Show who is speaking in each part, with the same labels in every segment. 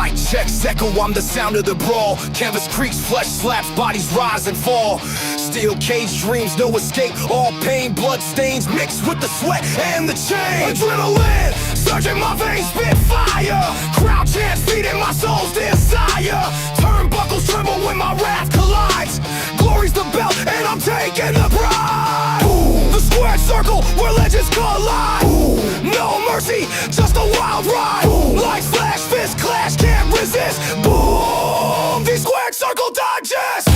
Speaker 1: Mic checks echo, I'm the sound of the brawl. Canvas creaks, flesh slaps, bodies rise and fall. Steel cage dreams, no escape. All pain, blood stains mixed with the sweat and the chain. Adrenaline, surging my veins, spit fire. Crowd chants feeding my soul's desire. Turnbuckles tremble when my wrath collides. Glory's the belt and I'm taking the pride. The squared circle where legends collide. No mercy, just a wild ride. Lights flash, fist clash, can't resist. Boom! The squared circle digest.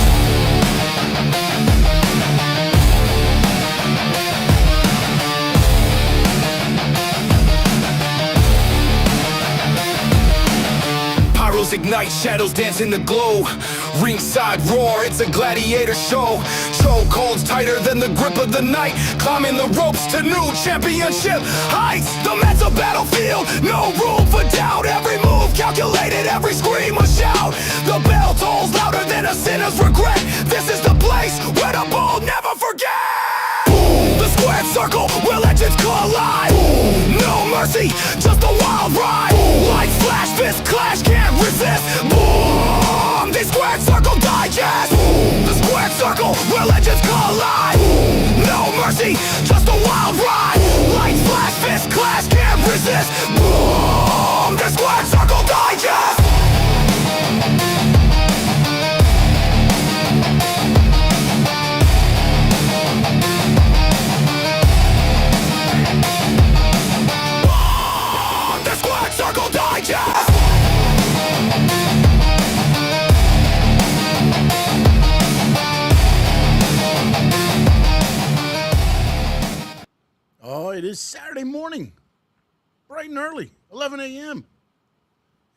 Speaker 1: Pyros ignite, shadows dance in the glow. Ringside roar, it's a gladiator show. Chokeholds tighter than the grip of the night. Climbing the ropes to new championship heights. The mental battlefield, no room for doubt. Every move calculated, every scream a shout. The bell tolls louder than a sinner's regret. This is the place where the bold never forget. The squared circle where legends collide. No mercy, just a wild ride. Lights flash, fist clash, can't resist. Boom! The squared circle digest. The squared circle where legends collide. No mercy, just a wild ride. Lights flash, fist clash, can't resist. Boom! The squared circle digest. Circle Digest!
Speaker 2: Oh, it is Saturday morning, bright and early, 11 a.m.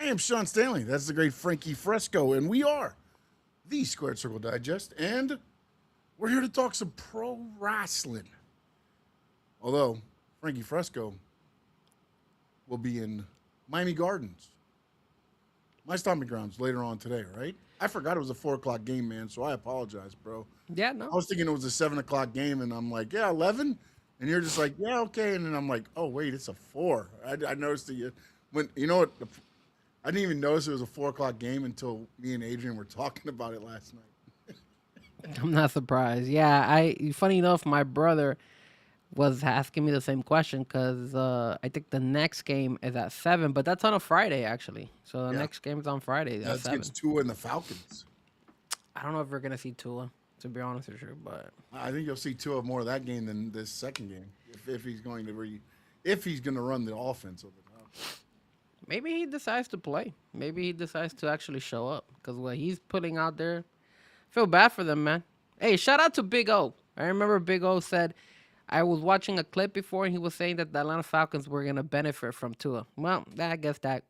Speaker 2: I am Sean Stanley. That's the great Frankie Fresco, and we are the Squared Circle Digest, and we're here to talk some pro wrestling. Although Frankie Fresco will be in Miami Gardens, my stomping grounds, later on today, right? I forgot it was a 4 o'clock game, man, so I apologize, bro.
Speaker 3: Yeah, no.
Speaker 2: I was thinking it was a 7 o'clock game, and I'm like, yeah, 11? And you're just like, yeah, okay. And then I'm like, oh, wait, it's a 4. I noticed that when, you know what, I didn't even notice it was a 4 o'clock game until me and Adrian were talking about it last night.
Speaker 3: I'm not surprised. Yeah, funny enough, my brother was asking me the same question because I think the next game is at 7, but that's on a Friday, actually. So the next game is on Friday at
Speaker 2: That's
Speaker 3: 7.
Speaker 2: against Tua and the Falcons.
Speaker 3: I don't know if we're going to see Tua, to be honest with you, but
Speaker 2: I think you'll see Tua more of that game than this second game if he's going to run the offense over the top.
Speaker 3: maybe he decides to play. Maybe he decides to actually show up because what he's putting out there, I feel bad for them, man. Hey, shout out to Big O. I remember Big O said, I was watching a clip before and he was saying that the Atlanta Falcons were going to benefit from Tua. Well, I guess that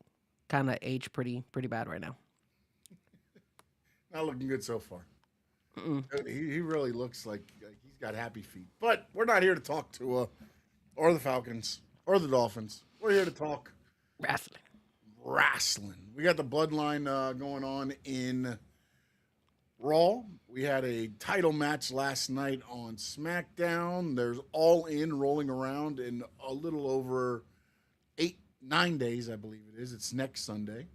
Speaker 3: kind of aged pretty bad right now.
Speaker 2: Not looking good so far. He really looks like he's got happy feet. But we're not here to talk Tua or the Falcons or the Dolphins. We're here to talk wrestling. We got the bloodline going on in Raw. We had a title match last night on SmackDown. There's All In rolling around in a little over 9 days, I believe it is. It's next Sunday.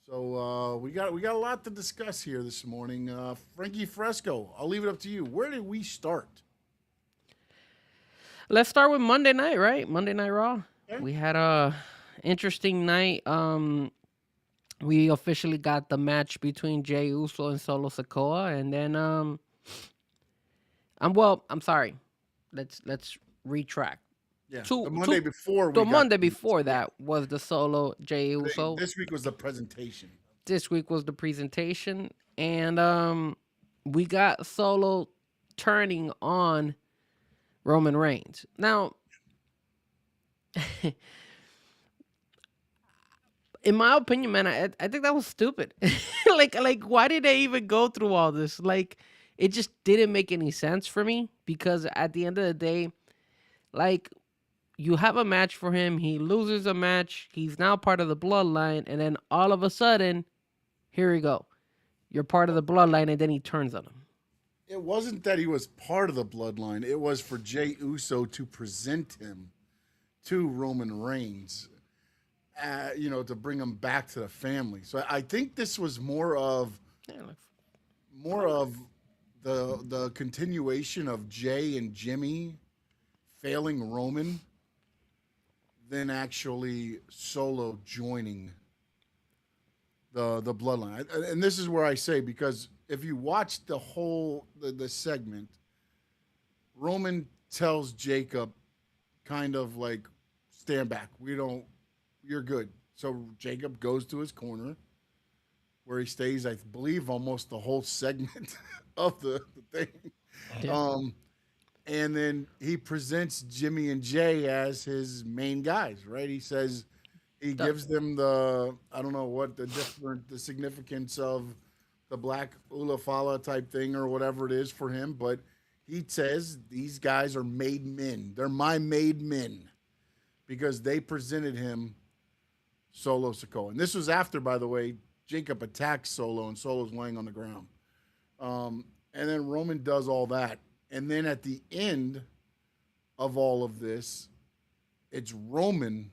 Speaker 2: So we got a lot to discuss here this morning. Frankie Fresco, I'll leave it up to you. Where did we start?
Speaker 3: Let's start with Monday night, right? Monday Night Raw.
Speaker 2: Okay.
Speaker 3: We had a interesting night. We officially got the match between Jey Uso and Solo Sikoa, and then I'm sorry. Let's retract.
Speaker 2: Yeah, the Monday before.
Speaker 3: The Monday before that was the Solo Jey Uso.
Speaker 2: This week was the presentation.
Speaker 3: This week was the presentation, and we got Solo turning on Roman Reigns. Now, in my opinion, man, I think that was stupid. like, why did they even go through all this? Like, it just didn't make any sense for me because at the end of the day, like, you have a match for him. He loses a match. He's now part of the bloodline. And then all of a sudden, here we go. You're part of the bloodline. And then he turns on him.
Speaker 2: It wasn't that he was part of the bloodline. It was for Jey Uso to present him to Roman Reigns. to bring him back to the family. So I think this was
Speaker 3: Yeah, like,
Speaker 2: more of the continuation of Jay and Jimmy failing Roman than actually Solo joining the bloodline. And this is where I say, because if you watch the segment, Roman tells Jacob kind of like, stand back. You're good. So Jacob goes to his corner where he stays, I believe, almost the whole segment of the thing.
Speaker 3: yeah.
Speaker 2: Um, and then he presents Jimmy and Jay as his main guys, right? He says he
Speaker 3: The-
Speaker 2: gives them I don't know what the significance of the black Ulafala type thing or whatever it is for him, but he says these guys are made men. They're my made men because they presented him Solo Sikoa. And this was after, by the way, Jacob attacks Solo and Solo's laying on the ground. And then Roman does all that. And then at the end of all of this, it's Roman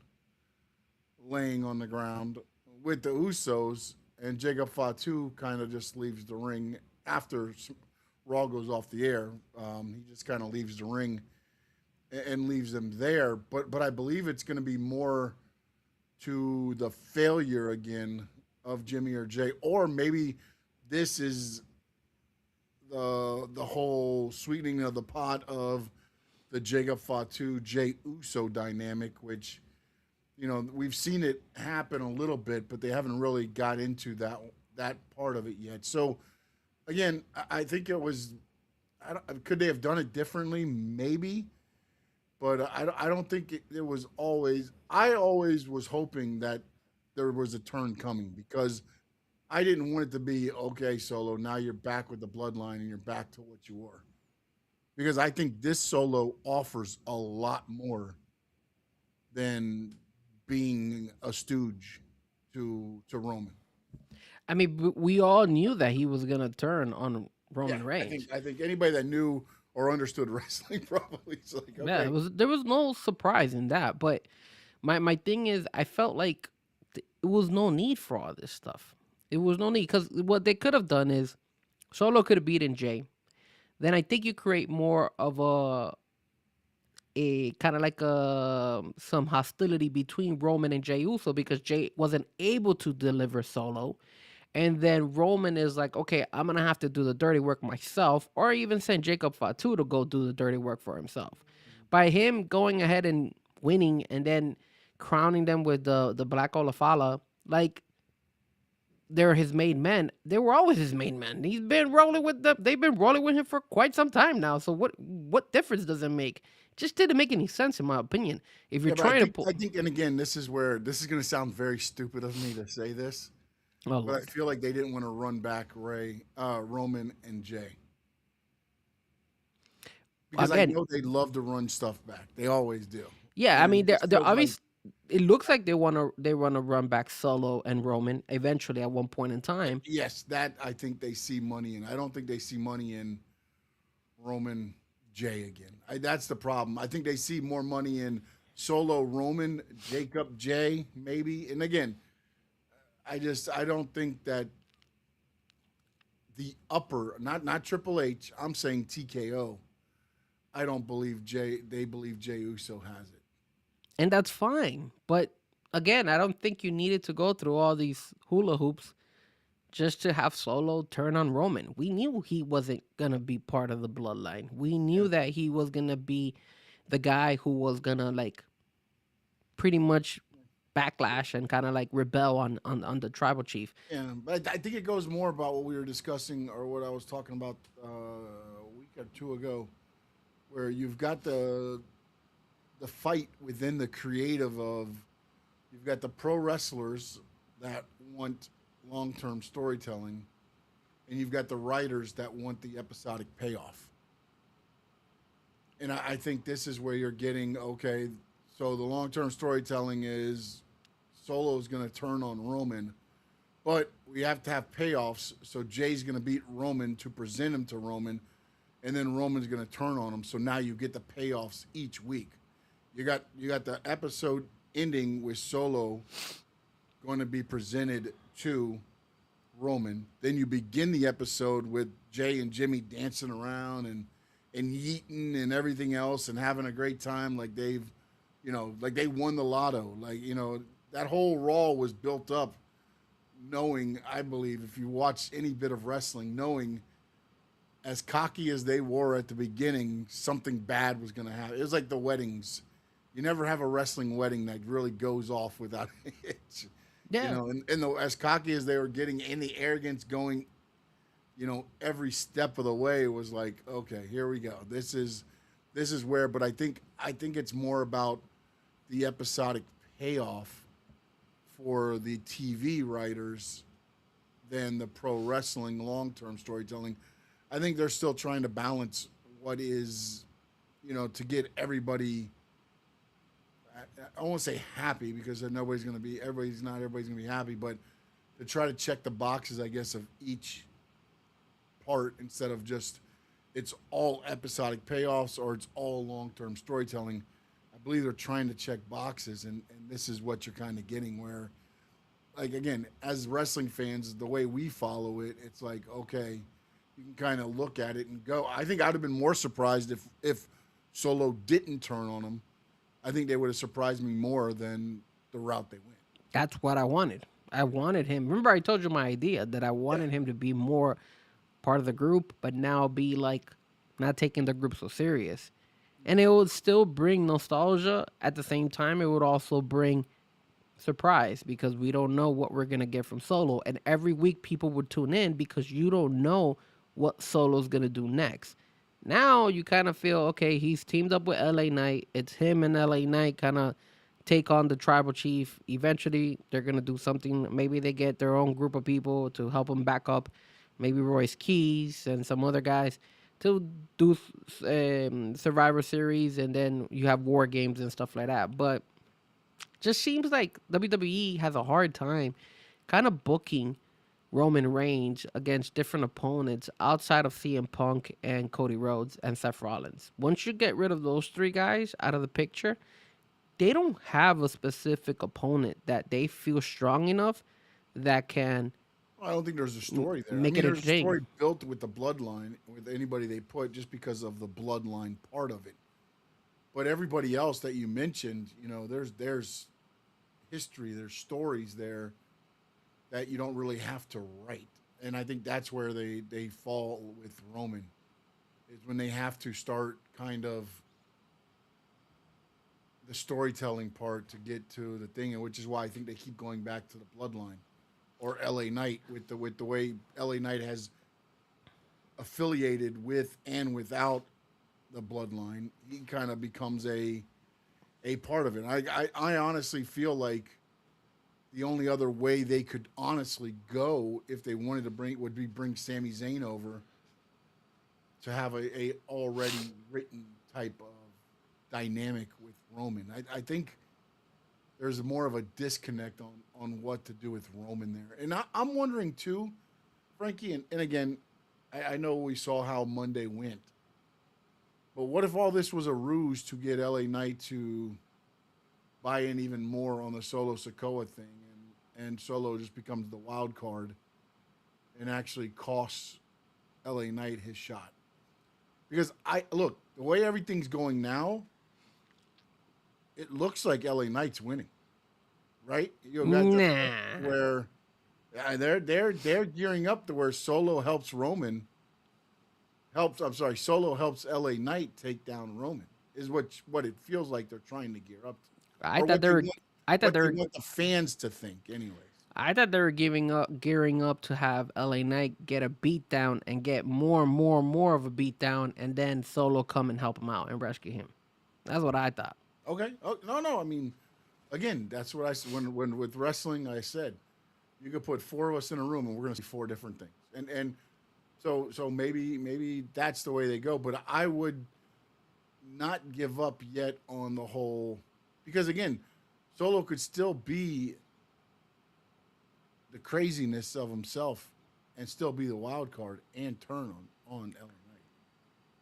Speaker 2: laying on the ground with the Usos, and Jacob Fatu kind of just leaves the ring after Raw goes off the air. He just kind of leaves the ring and leaves them there. But I believe it's going to be more to the failure again of Jimmy or Jay, or maybe this is the whole sweetening of the pot of the Jacob Fatu Jay Uso dynamic, which we've seen it happen a little bit, but they haven't really got into that part of it yet. So again, I think it was. Could they have done it differently? Maybe, but I don't think it was always. I always was hoping that there was a turn coming because I didn't want it to be okay, Solo. Now you're back with the bloodline and you're back to what you were, because I think this Solo offers a lot more than being a stooge to Roman.
Speaker 3: I mean, we all knew that he was gonna turn on Roman
Speaker 2: I
Speaker 3: Reigns.
Speaker 2: think anybody that knew or understood wrestling probably is like,
Speaker 3: Yeah,
Speaker 2: okay,
Speaker 3: there was no surprise in that. But my thing is, I felt like it was no need for all this stuff. It was no need because what they could have done is Solo could have beaten Jay. Then I think you create more of a kind of like some hostility between Roman and Jey Uso because Jay wasn't able to deliver Solo. And then Roman is like, okay, I'm gonna have to do the dirty work myself, or even send Jacob Fatu to go do the dirty work for himself. By him going ahead and winning, and then crowning them with the Black Olafala, like they're his main men. They were always his main men. He's been rolling with them. They've been rolling with him for quite some time now. So what difference does it make? Just didn't make any sense in my opinion. If you're
Speaker 2: yeah, but
Speaker 3: trying to pull,
Speaker 2: I think, and again, this is going to sound very stupid of me to say this,
Speaker 3: oh,
Speaker 2: but I
Speaker 3: Lord.
Speaker 2: feel like they didn't want to run back Roman and Jay because I
Speaker 3: Again,
Speaker 2: know they love to run stuff back. They always do.
Speaker 3: yeah, I
Speaker 2: And
Speaker 3: mean
Speaker 2: it
Speaker 3: they're
Speaker 2: just
Speaker 3: they're
Speaker 2: feels like,
Speaker 3: obvious. It looks like they wanna run back Solo and Roman eventually at one point in time.
Speaker 2: yes, that I think they see money in. I don't think they see money in Roman Jay again. That's the problem. I think they see more money in Solo Roman, Jacob Jay, maybe. And again, I don't think that the upper, not Triple H, I'm saying TKO. I don't believe they believe Jay Uso has it.
Speaker 3: And that's fine. But again, I don't think you needed to go through all these hula hoops just to have Solo turn on Roman. We knew he wasn't gonna be part of the bloodline. We knew that he was gonna be the guy who was gonna like pretty much backlash and kind of like rebel on the tribal chief.
Speaker 2: Yeah, but I think it goes more about what we were discussing or what I was talking about a week or two ago, where you've got the fight within the creative of you've got the pro wrestlers that want long-term storytelling and you've got the writers that want the episodic payoff. And I think this is where you're getting, okay, so the long-term storytelling is Solo's going to turn on Roman, but we have to have payoffs, so Jay's going to beat Roman to present him to Roman, and then Roman's going to turn on him, so now you get the payoffs each week. You got the episode ending with Solo going to be presented to Roman. Then you begin the episode with Jay and Jimmy dancing around and yeeting and everything else and having a great time like they've, like they won the lotto. Like, that whole Raw was built up knowing, I believe, if you watch any bit of wrestling, knowing as cocky as they were at the beginning, something bad was going to happen. It was like the weddings. You never have a wrestling wedding that really goes off without it.
Speaker 3: Yeah.
Speaker 2: As cocky as they were getting, and the arrogance going, every step of the way was like, okay, here we go. This is where. But I think it's more about the episodic payoff for the TV writers than the pro wrestling long term storytelling. I think they're still trying to balance what is, to get everybody. I won't say happy because everybody's not everybody's going to be happy, but to try to check the boxes, I guess, of each part instead of just it's all episodic payoffs or it's all long-term storytelling. I believe they're trying to check boxes, and this is what you're kind of getting where, like, again, as wrestling fans, the way we follow it, it's like, okay, you can kind of look at it and go. I think I'd have been more surprised if Solo didn't turn on him. I think they would have surprised me more than the route they went.
Speaker 3: That's what I wanted. I wanted him. Remember, I told you my idea that I wanted him to be more part of the group, but now be like not taking the group so serious. And it would still bring nostalgia. At the same time, it would also bring surprise because we don't know what we're going to get from Solo. And every week, people would tune in because you don't know what Solo's going to do next. Now you kind of feel, okay, he's teamed up with LA Knight. It's him and LA Knight kind of take on the tribal chief. Eventually, they're going to do something. Maybe they get their own group of people to help them back up. Maybe Royce Keys and some other guys to do Survivor Series. And then you have War Games and stuff like that. But just seems like WWE has a hard time kind of booking Roman Reigns against different opponents outside of CM Punk and Cody Rhodes and Seth Rollins. Once you get rid of those three guys out of the picture, they don't have a specific opponent that they feel strong enough that can.
Speaker 2: I don't think there's a story there.
Speaker 3: Make it
Speaker 2: there's a
Speaker 3: entertaining.
Speaker 2: story built with the bloodline with anybody they put just because of the bloodline part of it. But everybody else that you mentioned, there's history, there's stories there that you don't really have to write. And I think that's where they fall with Roman, is when they have to start kind of the storytelling part to get to the thing, and which is why I think they keep going back to the bloodline or LA Knight with the way LA Knight has affiliated with and without the bloodline. He kind of becomes a part of it. I honestly feel like the only other way they could honestly go if they wanted to bring Sami Zayn over to have a already written type of dynamic with Roman. I think there's more of a disconnect on what to do with Roman there. And I'm wondering too, Frankie, and again, I know we saw how Monday went, but what if all this was a ruse to get LA Knight to buy in even more on the Solo Sikoa thing, and Solo just becomes the wild card and actually costs LA Knight his shot? Because the way everything's going now, it looks like LA Knight's winning, right? Where they're gearing up to where Solo helps Solo helps LA Knight take down Roman. Is what it feels like they're trying to gear up to.
Speaker 3: I thought they were
Speaker 2: want the fans to think, anyways.
Speaker 3: I thought they were gearing up to have LA Knight get a beatdown and get more of a beatdown, and then Solo come and help him out and rescue him. That's what I thought.
Speaker 2: Okay. Oh, no. I mean, again, that's what I said. When with wrestling, I said you could put four of us in a room and we're going to see four different things. And so maybe that's the way they go. But I would not give up yet on the whole, because again, Solo could still be the craziness of himself and still be the wild card and turn on LA Knight.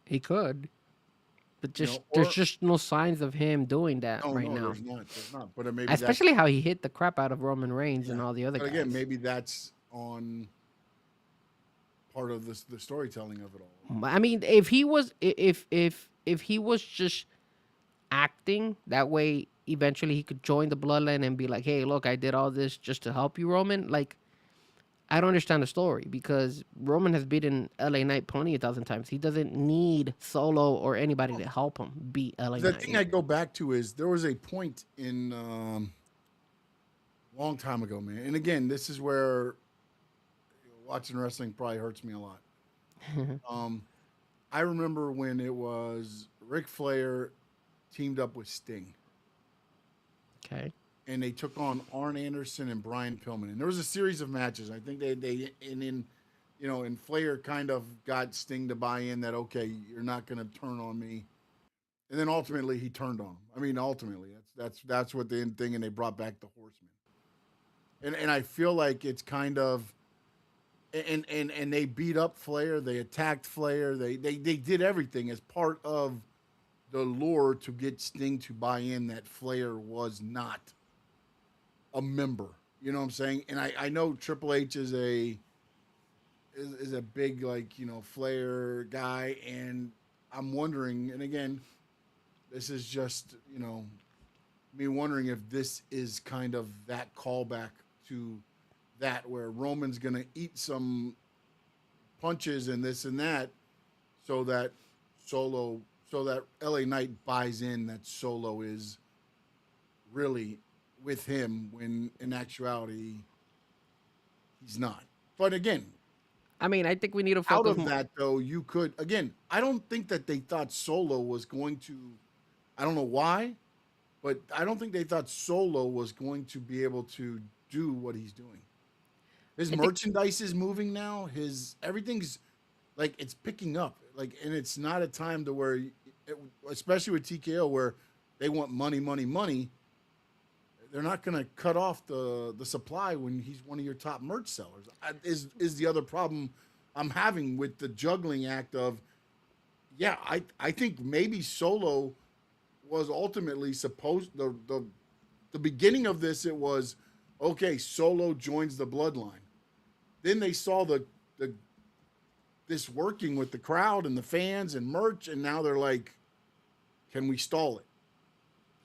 Speaker 3: He could. But
Speaker 2: you know,
Speaker 3: there's
Speaker 2: or
Speaker 3: just no signs of him doing that
Speaker 2: no,
Speaker 3: right
Speaker 2: no,
Speaker 3: now.
Speaker 2: there's not. But maybe that's
Speaker 3: Especially how he hit the crap out of Roman Reigns and
Speaker 2: yeah.
Speaker 3: all the other
Speaker 2: But again,
Speaker 3: guys.
Speaker 2: maybe that's on part of this the storytelling of it all.
Speaker 3: I mean, if he was if he was just acting that way, eventually he could join the bloodline and be like, "Hey, look, I did all this just to help you, Roman." Like, I don't understand the story because Roman has beaten LA Knight plenty of thousand times. He doesn't need Solo or anybody to help him beat LA
Speaker 2: The thing I
Speaker 3: Knight.
Speaker 2: go back to is there was a point in long time ago, man. And again, this is where watching wrestling probably hurts me a lot. Um, I remember when it was Ric Flair teamed up with Sting,
Speaker 3: Okay.
Speaker 2: and they took on Arn Anderson and Brian Pillman, and there was a series of matches. I think they and in you know, and Flair kind of got Sting to buy in that okay, you're not going to turn on me, and then ultimately he turned on him. I mean, ultimately that's what the end thing, and they brought back the Horsemen, and I feel like it's kind of and they beat up Flair. They attacked Flair. They did everything as part of the lure to get Sting to buy in that Flair was not a member. You know what I'm saying? And I know Triple H is a big like you know Flair guy, and I'm wondering. And again, this is just you know me wondering if this is kind of that callback to that where Roman's gonna eat some punches and this and that, so that Solo, so that LA Knight buys in that Solo is really with him when in actuality he's not. But again,
Speaker 3: I mean, I think we need to
Speaker 2: out
Speaker 3: focus
Speaker 2: of
Speaker 3: more.
Speaker 2: that though, you could again. I don't think that they thought Solo was going to. I don't know why, but I don't think they thought Solo was going to be able to do what he's doing. His
Speaker 3: I think
Speaker 2: merchandise is moving now. His everything's like it's picking up. Like, and it's not a time to where, especially with TKO, where they want money, money, money. They're not going to cut off the supply when he's one of your top merch sellers. Is the other problem I'm having with the juggling act of yeah, I think maybe Solo was ultimately supposed the beginning of this it was okay, Solo joins the bloodline. Then they saw the this working with the crowd and the fans and merch, and now they're like, can we stall it?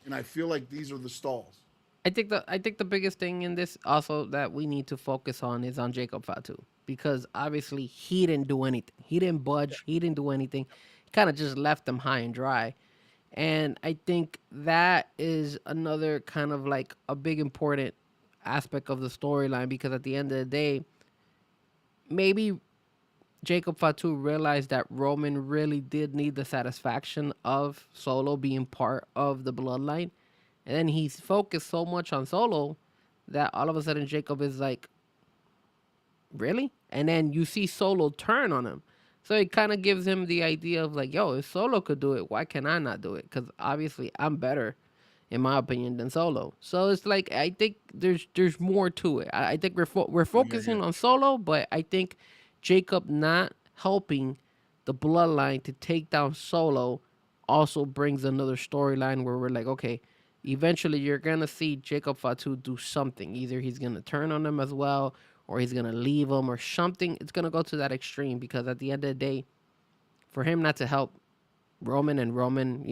Speaker 2: And I feel like these are the stalls.
Speaker 3: I think the biggest thing in this also that we need to focus on is on Jacob Fatu because obviously he didn't do anything. He didn't budge. He didn't do anything. He kind of just left them high and dry. And I think that is another kind of like a big important aspect of the storyline because at the end of the day, maybe Jacob Fatu realized that Roman really did need the satisfaction of Solo being part of the bloodline. And then he's focused so much on Solo that all of a sudden Jacob is like, really? And then you see Solo turn on him. So it kind of gives him the idea of like, yo, if Solo could do it, why can I not do it? Because obviously I'm better, in my opinion, than Solo. So it's like I think there's more to it. I think we're
Speaker 2: Yeah, yeah.
Speaker 3: focusing on Solo, but I think Jacob not helping the bloodline to take down Solo also brings another storyline where we're like, okay, eventually you're gonna see Jacob Fatu do something. Either he's gonna turn on them as well, or he's gonna leave them, or something. It's gonna go to that extreme because at the end of the day, for him not to help Roman and Roman,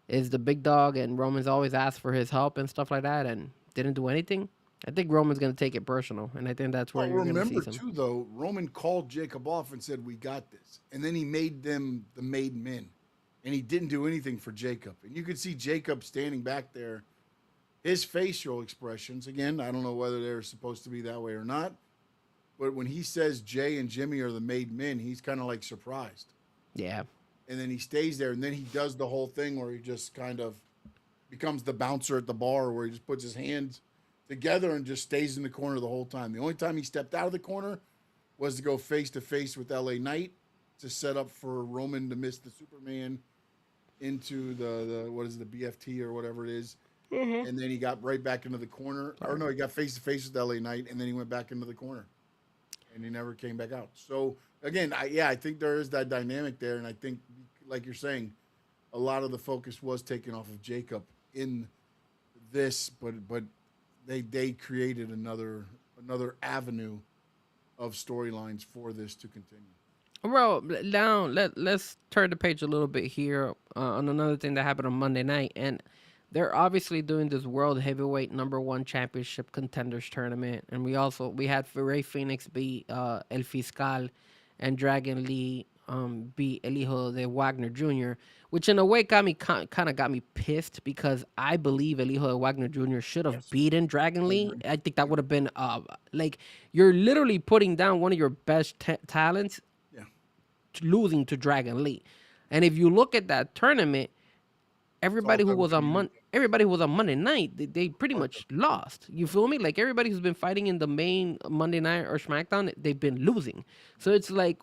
Speaker 3: is the big dog, and Roman's always asked for his help and stuff like that, and didn't do anything. I think Roman's gonna take it personal, and I think that's where
Speaker 2: Well,
Speaker 3: you're gonna see
Speaker 2: remember
Speaker 3: some.
Speaker 2: too, though, Roman called Jacob off and said, "We got this," and then he made them the made men, and he didn't do anything for Jacob. And you could see Jacob standing back there, his facial expressions. Again, I don't know whether they're supposed to be that way or not, but when he says Jay and Jimmy are the made men, he's kind of like surprised,
Speaker 3: Yeah,
Speaker 2: and then he stays there, and then he does the whole thing where he just kind of becomes the bouncer at the bar, where he just puts his hands together and just stays in the corner the whole time. The only time he stepped out of the corner was to go face to face with LA Knight to set up for Roman to miss the Superman into the what is it, the BFT or whatever it is. And then he got right back into the corner. Or no, he got face to face with LA Knight and then he went back into the corner. And he never came back out. So again, I think there is that dynamic there, and I think like you're saying, a lot of the focus was taken off of Jacob in this, but they created another avenue of storylines for this to continue.
Speaker 3: Well, now let's turn the page a little bit here on another thing that happened on Monday night, and they're obviously doing this World Heavyweight Number One Championship Contenders Tournament, and we had Ray Phoenix beat El Fiscal, and Dragon Lee beat El Hijo de Wagner Jr., which in a way kind of got me pissed because I believe El Hijo de Wagner Jr. should have beaten Dragon Lee. I think that would have been like you're literally putting down one of your best talents
Speaker 2: Yeah.
Speaker 3: losing to Dragon Lee. And if you look at that tournament, everybody who was on Monday night, they pretty much lost. You feel me? Like everybody who's been fighting in the main Monday night or SmackDown, they've been losing. So it's like,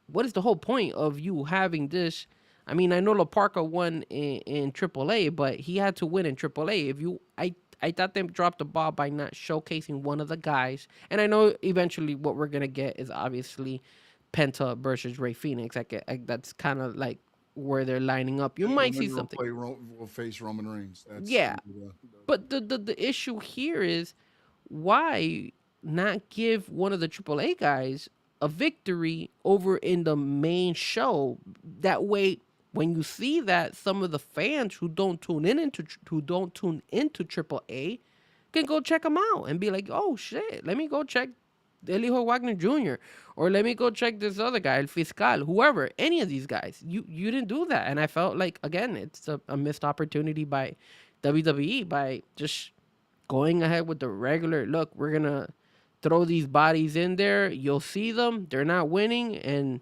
Speaker 3: what is the whole point of you having this? I mean, I know La Parka won in AAA, but he had to win in AAA. I thought they dropped the ball by not showcasing one of the guys. And I know eventually what we're gonna get is obviously Penta versus Ray Phoenix. That's kind of like where they're lining up. You might see something.
Speaker 2: Will face Roman Reigns. That's
Speaker 3: Yeah.
Speaker 2: the-
Speaker 3: But the issue here is why not give one of the AAA guys a victory over in the main show? That way, when you see that, some of the fans who don't tune into AAA can go check them out and be like, oh shit, let me go check El Hijo Wagner Jr. or let me go check this other guy, El Fiscal, whoever, any of these guys. You didn't do that. And I felt like, again, it's a missed opportunity by WWE by just going ahead with the regular, look, we're going to throw these bodies in there. You'll see them. They're not winning. And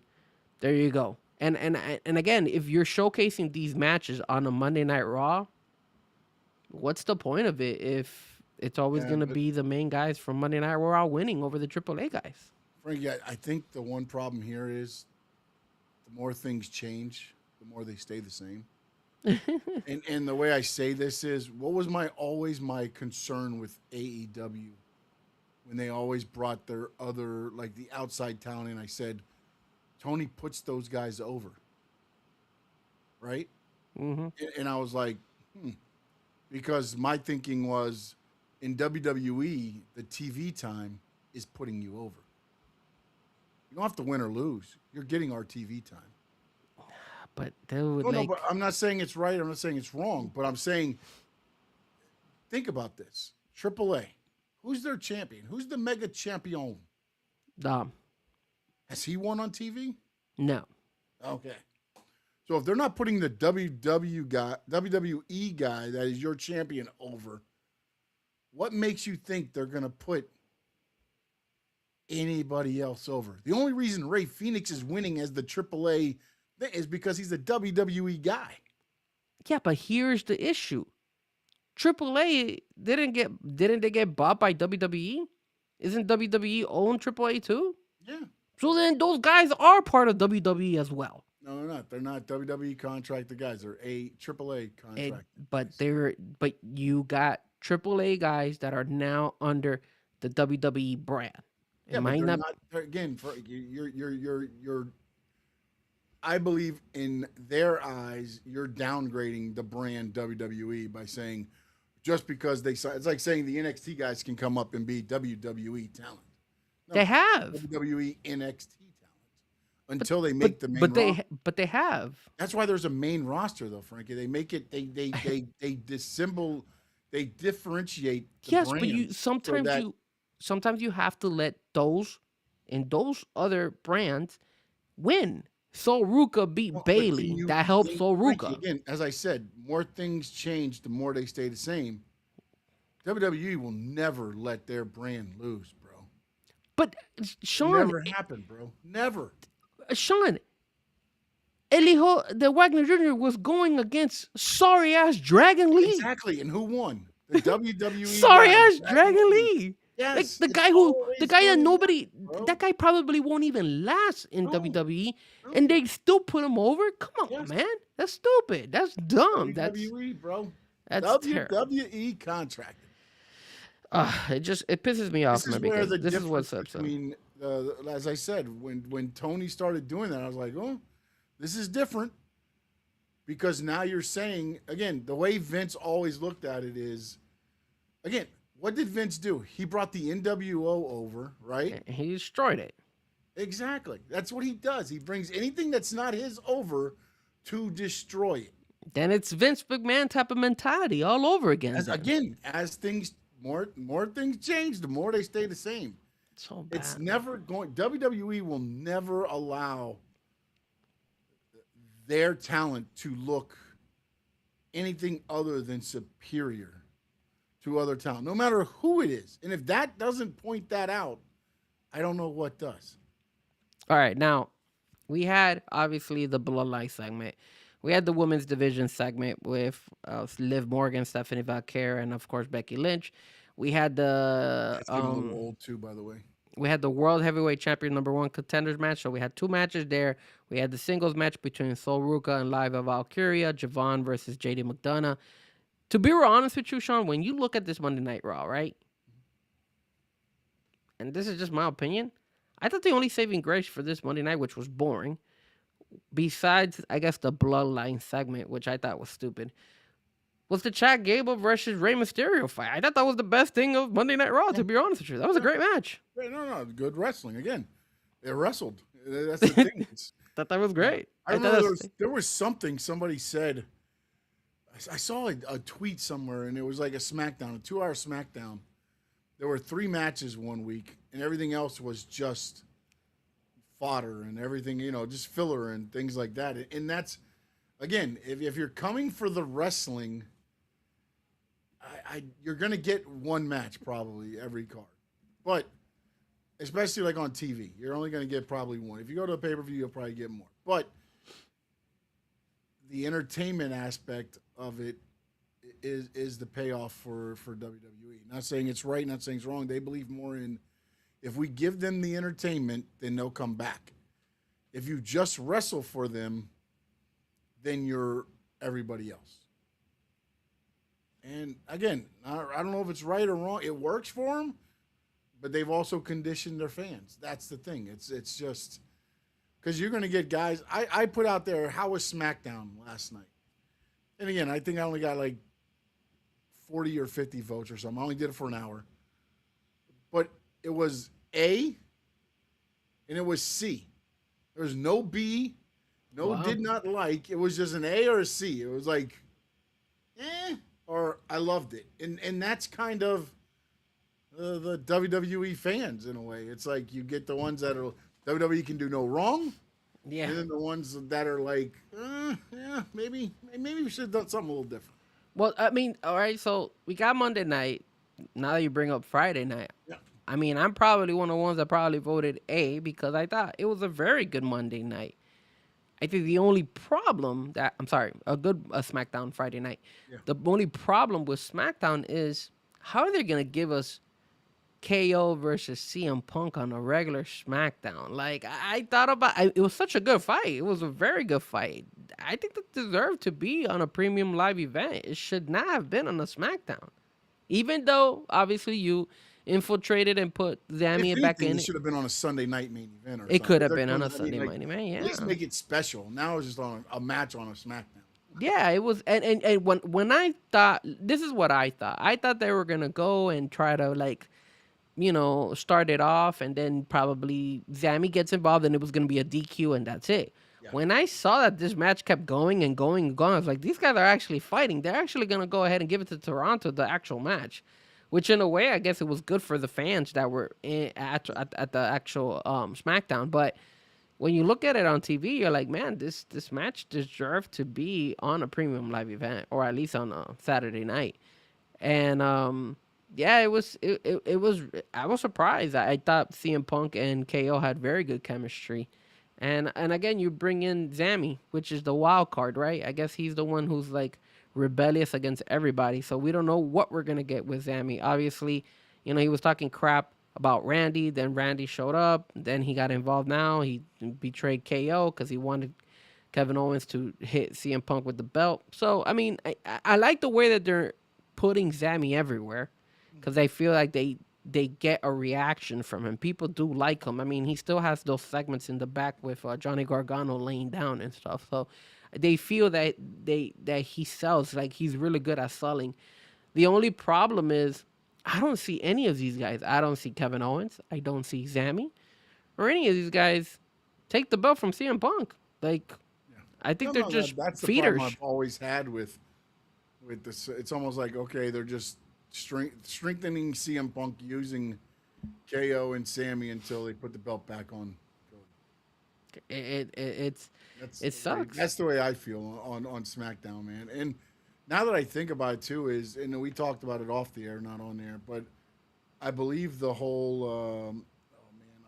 Speaker 3: there you go. And again, if you're showcasing these matches on a Monday Night Raw, what's the point of it if it's always going to be the main guys from Monday Night Raw winning over the AAA guys?
Speaker 2: Frankie, I think the one problem here is the more things change, the more they stay the same. and the way I say this is, what was always my concern with AEW when they always brought their other, like the outside talent in? I said, Tony puts those guys over, right?
Speaker 3: Mm-hmm.
Speaker 2: And I was like, because my thinking was, in WWE, the TV time is putting you over. You don't have to win or lose. You're getting our TV time.
Speaker 3: But they would
Speaker 2: No, but I'm not saying it's right. I'm not saying it's wrong. But I'm saying, think about this. AAA, who's their champion? Who's the mega champion?
Speaker 3: Dom.
Speaker 2: Has he won on TV?
Speaker 3: No.
Speaker 2: Okay. So if they're not putting the WWE guy that is your champion over, what makes you think they're going to put anybody else over? The only reason Ray Phoenix is winning as the AAA thing is because he's a WWE guy.
Speaker 3: Yeah, but here's the issue. AAA didn't they get bought by WWE? Isn't WWE own AAA too?
Speaker 2: Yeah.
Speaker 3: So then those guys are part of WWE as well.
Speaker 2: No, they're not. They're not WWE contracted guys. They're AAA contracted.
Speaker 3: But you got AAA guys that are now under the WWE brand.
Speaker 2: Yeah, but they're not. Again, you're. I believe in their eyes, you're downgrading the brand WWE by saying just because it's like saying the NXT guys can come up and be WWE talent. No,
Speaker 3: they have
Speaker 2: WWE NXT talent until they make the main roster.
Speaker 3: But they have.
Speaker 2: That's why there's a main roster though, Frankie. They make it. They dissemble. They differentiate. The
Speaker 3: Yes,
Speaker 2: brand
Speaker 3: but sometimes you have to let those and those other brands win. Sol Ruka beat Bailey. That helps Sol Ruka.
Speaker 2: Again, as I said, more things change, the more they stay the same. WWE will never let their brand lose, bro.
Speaker 3: But Sean,
Speaker 2: never happened, bro. Never.
Speaker 3: Sean, El Hijo de Wagner Jr. was going against sorry ass Dragon Lee.
Speaker 2: Exactly, and who won? The WWE.
Speaker 3: Sorry ass Dragon Lee.
Speaker 2: Yes,
Speaker 3: like the guy that nobody, that guy probably won't even last in WWE, and they still put him over. Come on, man, that's stupid. That's dumb.
Speaker 2: WWE, bro.
Speaker 3: That's
Speaker 2: WWE contracted.
Speaker 3: It pisses me off, man. Because this is what's up.
Speaker 2: Between, as I said, when Tony started doing that, I was like, oh, this is different. because now you're saying again the way Vince always looked at it is again what did Vince do? He brought the NWO over, right?
Speaker 3: And he destroyed it.
Speaker 2: Exactly. That's what he does. He brings anything that's not his over to destroy it.
Speaker 3: Then it's Vince McMahon type of mentality all over again.
Speaker 2: As things more things change, the more they stay the same.
Speaker 3: So bad.
Speaker 2: It's never going. WWE will never allow their talent to look anything other than superior to other talent, no matter who it is. And if that doesn't point that out, I don't know what does.
Speaker 3: All right, now we had obviously the Bloodline segment. We had the women's division segment with Liv Morgan, Stephanie Valkyrie, and of course Becky Lynch. We had the
Speaker 2: That's getting a little old too, by the way.
Speaker 3: we had the World Heavyweight Champion #1 contenders match. So we had 2 matches there. We had the singles match between Sol Ruka and Liva Valkyria, Javon versus JD McDonough. To be real honest with you, Sean, when you look at this Monday Night Raw, right? And this is just my opinion. I thought the only saving grace for this Monday night, which was boring, besides, I guess, the Bloodline segment, which I thought was stupid, was the Chad Gable versus Rey Mysterio fight. I thought that was the best thing of Monday Night Raw, to be honest with you. That was a great match.
Speaker 2: Yeah, no, good wrestling. Again, they wrestled. That's the thing.
Speaker 3: Thought that was great.
Speaker 2: I remember there was something somebody said. I saw a tweet somewhere, and it was like a SmackDown, a 2-hour SmackDown. There were 3 matches one week, and everything else was just fodder and everything, just filler and things like that. And that's, again, if you're coming for the wrestling, you're going to get one match probably every card. But especially like on TV, you're only going to get probably one. If you go to a pay-per-view, you'll probably get more. But the entertainment aspect of it is the payoff for WWE. Not saying it's right, not saying it's wrong. They believe more in if we give them the entertainment, then they'll come back. If you just wrestle for them, then you're everybody else. And again, I don't know if it's right or wrong. It works for them, but they've also conditioned their fans. That's the thing. It's just because you're going to get guys. I put out there, how was SmackDown last night? And again, I think I only got like 40 or 50 votes or something. I only did it for an hour. But it was A and it was C. There was no B, no did not like. It was just an A or a C. It was like, or I loved it. And that's kind of the WWE fans in a way. It's like you get the ones that are WWE can do no wrong.
Speaker 3: Yeah.
Speaker 2: And then the ones that are like, maybe we should have done something a little different.
Speaker 3: Well, I mean, all right, so we got Monday night. Now that you bring up Friday night,
Speaker 2: Yeah.
Speaker 3: I mean, I'm probably one of the ones that probably voted A because I thought it was a very good Monday night. I think the only problem that, a SmackDown Friday night.
Speaker 2: Yeah.
Speaker 3: The only problem with SmackDown is how are they going to give us KO versus CM Punk on a regular SmackDown? Like, I thought about it was such a good fight. It was a very good fight. I think that deserved to be on a premium live event. It should not have been on a SmackDown. Even though, obviously, you infiltrated and put Zamia back in.
Speaker 2: It should have been on a Sunday night main event.
Speaker 3: It could have been on a Sunday night event, yeah.
Speaker 2: At least make it special. Now it's just on a match on a SmackDown.
Speaker 3: Yeah, it was, and when I thought, this is what I thought. I thought they were gonna go and try to start it off, and then probably Zammy gets involved, and it was gonna be a DQ, and that's it. Yeah. When I saw that this match kept going and going and going, I was like, these guys are actually fighting. They're actually gonna go ahead and give it to Toronto, the actual match. Which, in a way, I guess it was good for the fans that were at the actual SmackDown. But when you look at it on TV, you're like, man, this match deserved to be on a premium live event, or at least on a Saturday night. And it was. I was surprised. I thought CM Punk and KO had very good chemistry. And again, you bring in Zammy, which is the wild card, right? I guess he's the one who's like rebellious against everybody, so we don't know what we're gonna get with Zammy. Obviously, he was talking crap about Randy, then Randy showed up, then he got involved. Now he betrayed KO because he wanted Kevin Owens to hit CM Punk with the belt. So I mean, I like the way that they're putting Zammy everywhere because I feel like they get a reaction from him. People do like him. I mean, he still has those segments in the back with Johnny Gargano laying down and stuff. So They feel that he sells, like he's really good at selling. The only problem is I don't see any of these guys. I don't see Kevin Owens. I don't see Sammy or any of these guys take the belt from CM Punk. Like, I think
Speaker 2: No,
Speaker 3: they're
Speaker 2: no,
Speaker 3: just
Speaker 2: that's the problem
Speaker 3: feeders.
Speaker 2: I've always had with this. It's almost like, okay, they're just strengthening CM Punk using KO and Sammy until they put the belt back on. That's
Speaker 3: It sucks.
Speaker 2: that's the way I feel on SmackDown, man. And now that I think about it too, is and we talked about it off the air, not on air, but I believe the whole. Oh man,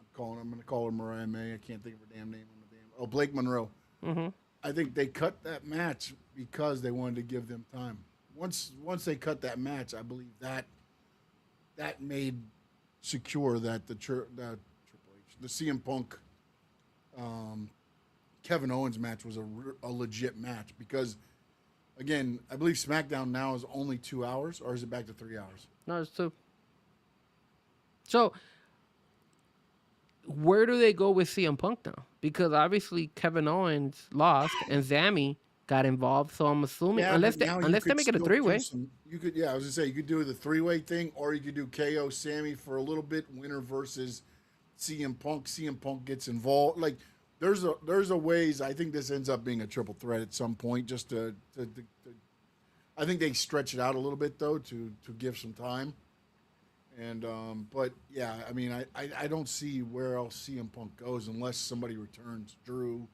Speaker 2: I'm going to call her Mariah May. I can't think of her damn name on the damn. Oh, Blake Monroe.
Speaker 3: Hmm.
Speaker 2: I think they cut that match because they wanted to give them time. Once they cut that match, I believe that made secure that that Triple H, the CM Punk, Kevin Owens match was a legit match because, again, I believe SmackDown now is only 2 hours, or is it back to 3 hours?
Speaker 3: No, it's two. So where do they go with CM Punk now? Because obviously Kevin Owens lost and Sammy got involved. So I'm assuming
Speaker 2: But now you
Speaker 3: unless they
Speaker 2: could
Speaker 3: make it a
Speaker 2: still do
Speaker 3: 3-way.
Speaker 2: You could, I was gonna say you could do the 3-way thing, or you could do KO Sammy for a little bit, winner versus CM Punk. CM Punk gets involved. Like there's a ways. I think this ends up being a triple threat at some point. Just to I think they stretch it out a little bit though to give some time. And but yeah, I mean, I don't see where else CM Punk goes unless somebody returns Drew,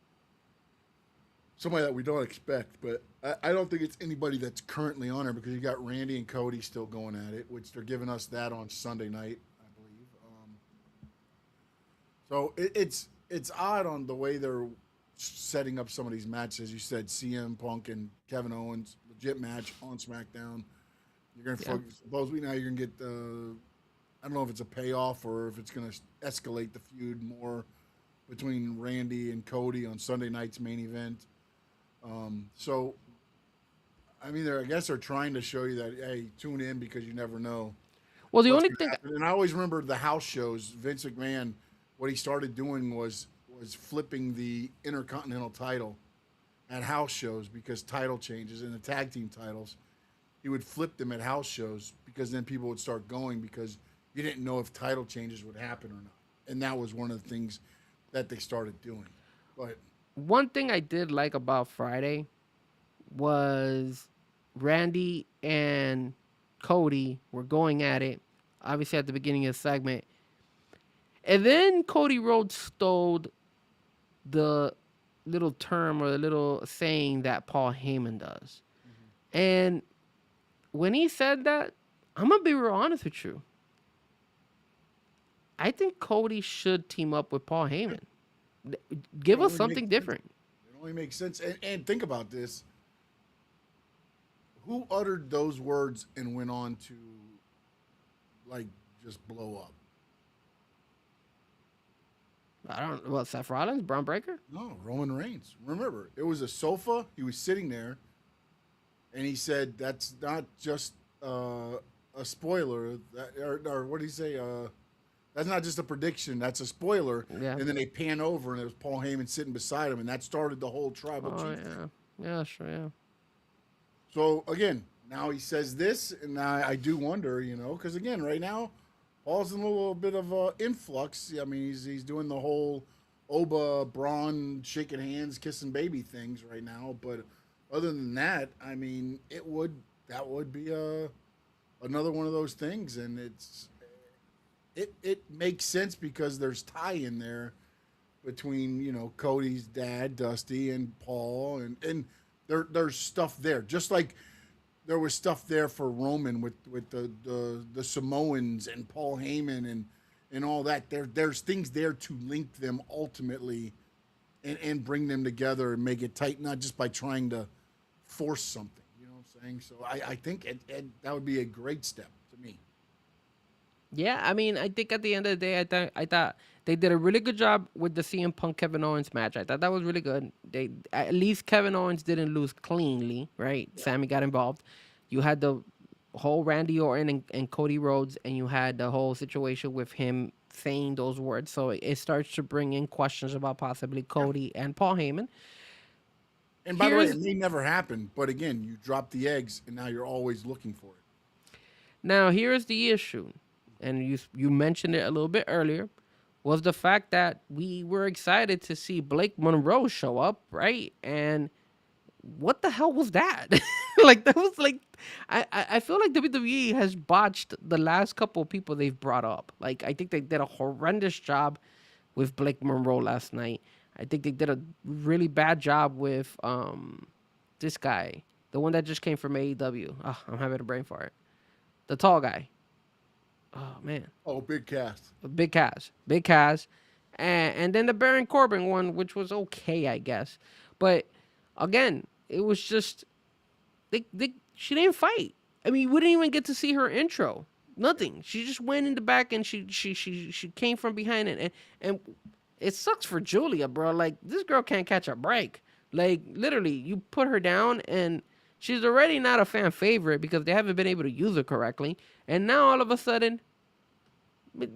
Speaker 2: somebody that we don't expect. But I don't think it's anybody that's currently on there because you got Randy and Cody still going at it, which they're giving us that on Sunday night, I believe. So it's odd on the way they're setting up some of these matches. You said CM Punk and Kevin Owens, legit match on SmackDown. You're gonna supposedly now you're gonna get I don't know if it's a payoff or if it's gonna escalate the feud more between Randy and Cody on Sunday night's main event. So I mean, I guess they're trying to show you that hey, tune in because you never know
Speaker 3: Well, the
Speaker 2: what's
Speaker 3: only
Speaker 2: gonna
Speaker 3: thing
Speaker 2: happen. And I always remember the house shows. Vince McMahon, what he started doing was flipping the Intercontinental title at house shows because title changes and the tag team titles. He would flip them at house shows because then people would start going because you didn't know if title changes would happen or not. And that was one of the things that they started doing. But
Speaker 3: one thing I did like about Friday was Randy and Cody were going at it, obviously at the beginning of the segment. And then Cody Rhodes stole the little term or the little saying that Paul Heyman does. And when he said that, I'm going to be real honest with you. I think Cody should team up with Paul Heyman. Give
Speaker 2: it
Speaker 3: us
Speaker 2: only
Speaker 3: something
Speaker 2: makes
Speaker 3: different.
Speaker 2: it only makes sense. And think about this. Who uttered those words and went on to like just blow up?
Speaker 3: I don't. Well, Seth Rollins, Braun Breaker.
Speaker 2: No, Roman Reigns. Remember, it was a sofa. He was sitting there, and he said, "That's not just a spoiler." Or what did he say? That's not just a prediction. That's a spoiler.
Speaker 3: Yeah.
Speaker 2: And then they pan over, and it was Paul Heyman sitting beside him, and that started the whole tribal
Speaker 3: Oh
Speaker 2: chief thing.
Speaker 3: yeah, sure, yeah.
Speaker 2: So again, now he says this, and now I do wonder, because again, right now, Paul's in a little bit of a influx. I mean, he's doing the whole Oba Braun shaking hands, kissing baby things right now. But other than that, I mean, that would be another one of those things, and it makes sense because there's tie in there between Cody's dad Dusty and Paul, and there's stuff there, just like there was stuff there for Roman with the Samoans and Paul Heyman and all that. There's things there to link them ultimately and bring them together and make it tight, not just by trying to force something. You know what I'm saying? So I think that would be a great step to me.
Speaker 3: Yeah, I mean, I think at the end of the day, I thought they did a really good job with the CM Punk Kevin Owens match. I thought that was really good. They at least Kevin Owens didn't lose cleanly, right? Yeah. Sammy got involved. You had the whole Randy Orton and Cody Rhodes, and you had the whole situation with him saying those words. So it starts to bring in questions about possibly Cody and Paul Heyman.
Speaker 2: And by the way,
Speaker 3: Here's
Speaker 2: it may never happen, but again, you drop the eggs, and now you're always looking for it.
Speaker 3: Now, here's the issue, and you mentioned it a little bit earlier, was the fact that we were excited to see Blake Monroe show up, right? And what the hell was that? Like that was like, I feel like WWE has botched the last couple of people they've brought up. Like I think they did a horrendous job with Blake Monroe last night. I think they did a really bad job with this guy, the one that just came from AEW. Oh, I'm having a brain fart. The tall guy. Oh man,
Speaker 2: Oh, big cast.
Speaker 3: Big Cass, and then the Baron Corbin one, which was okay, I guess. But again, it was just she didn't fight. I mean, we didn't even get to see her intro. Nothing. She just went in the back and she came from behind it, and it sucks for Julia, bro. Like this girl can't catch a break. Like literally, you put her down and she's already not a fan favorite because they haven't been able to use her correctly. And now all of a sudden,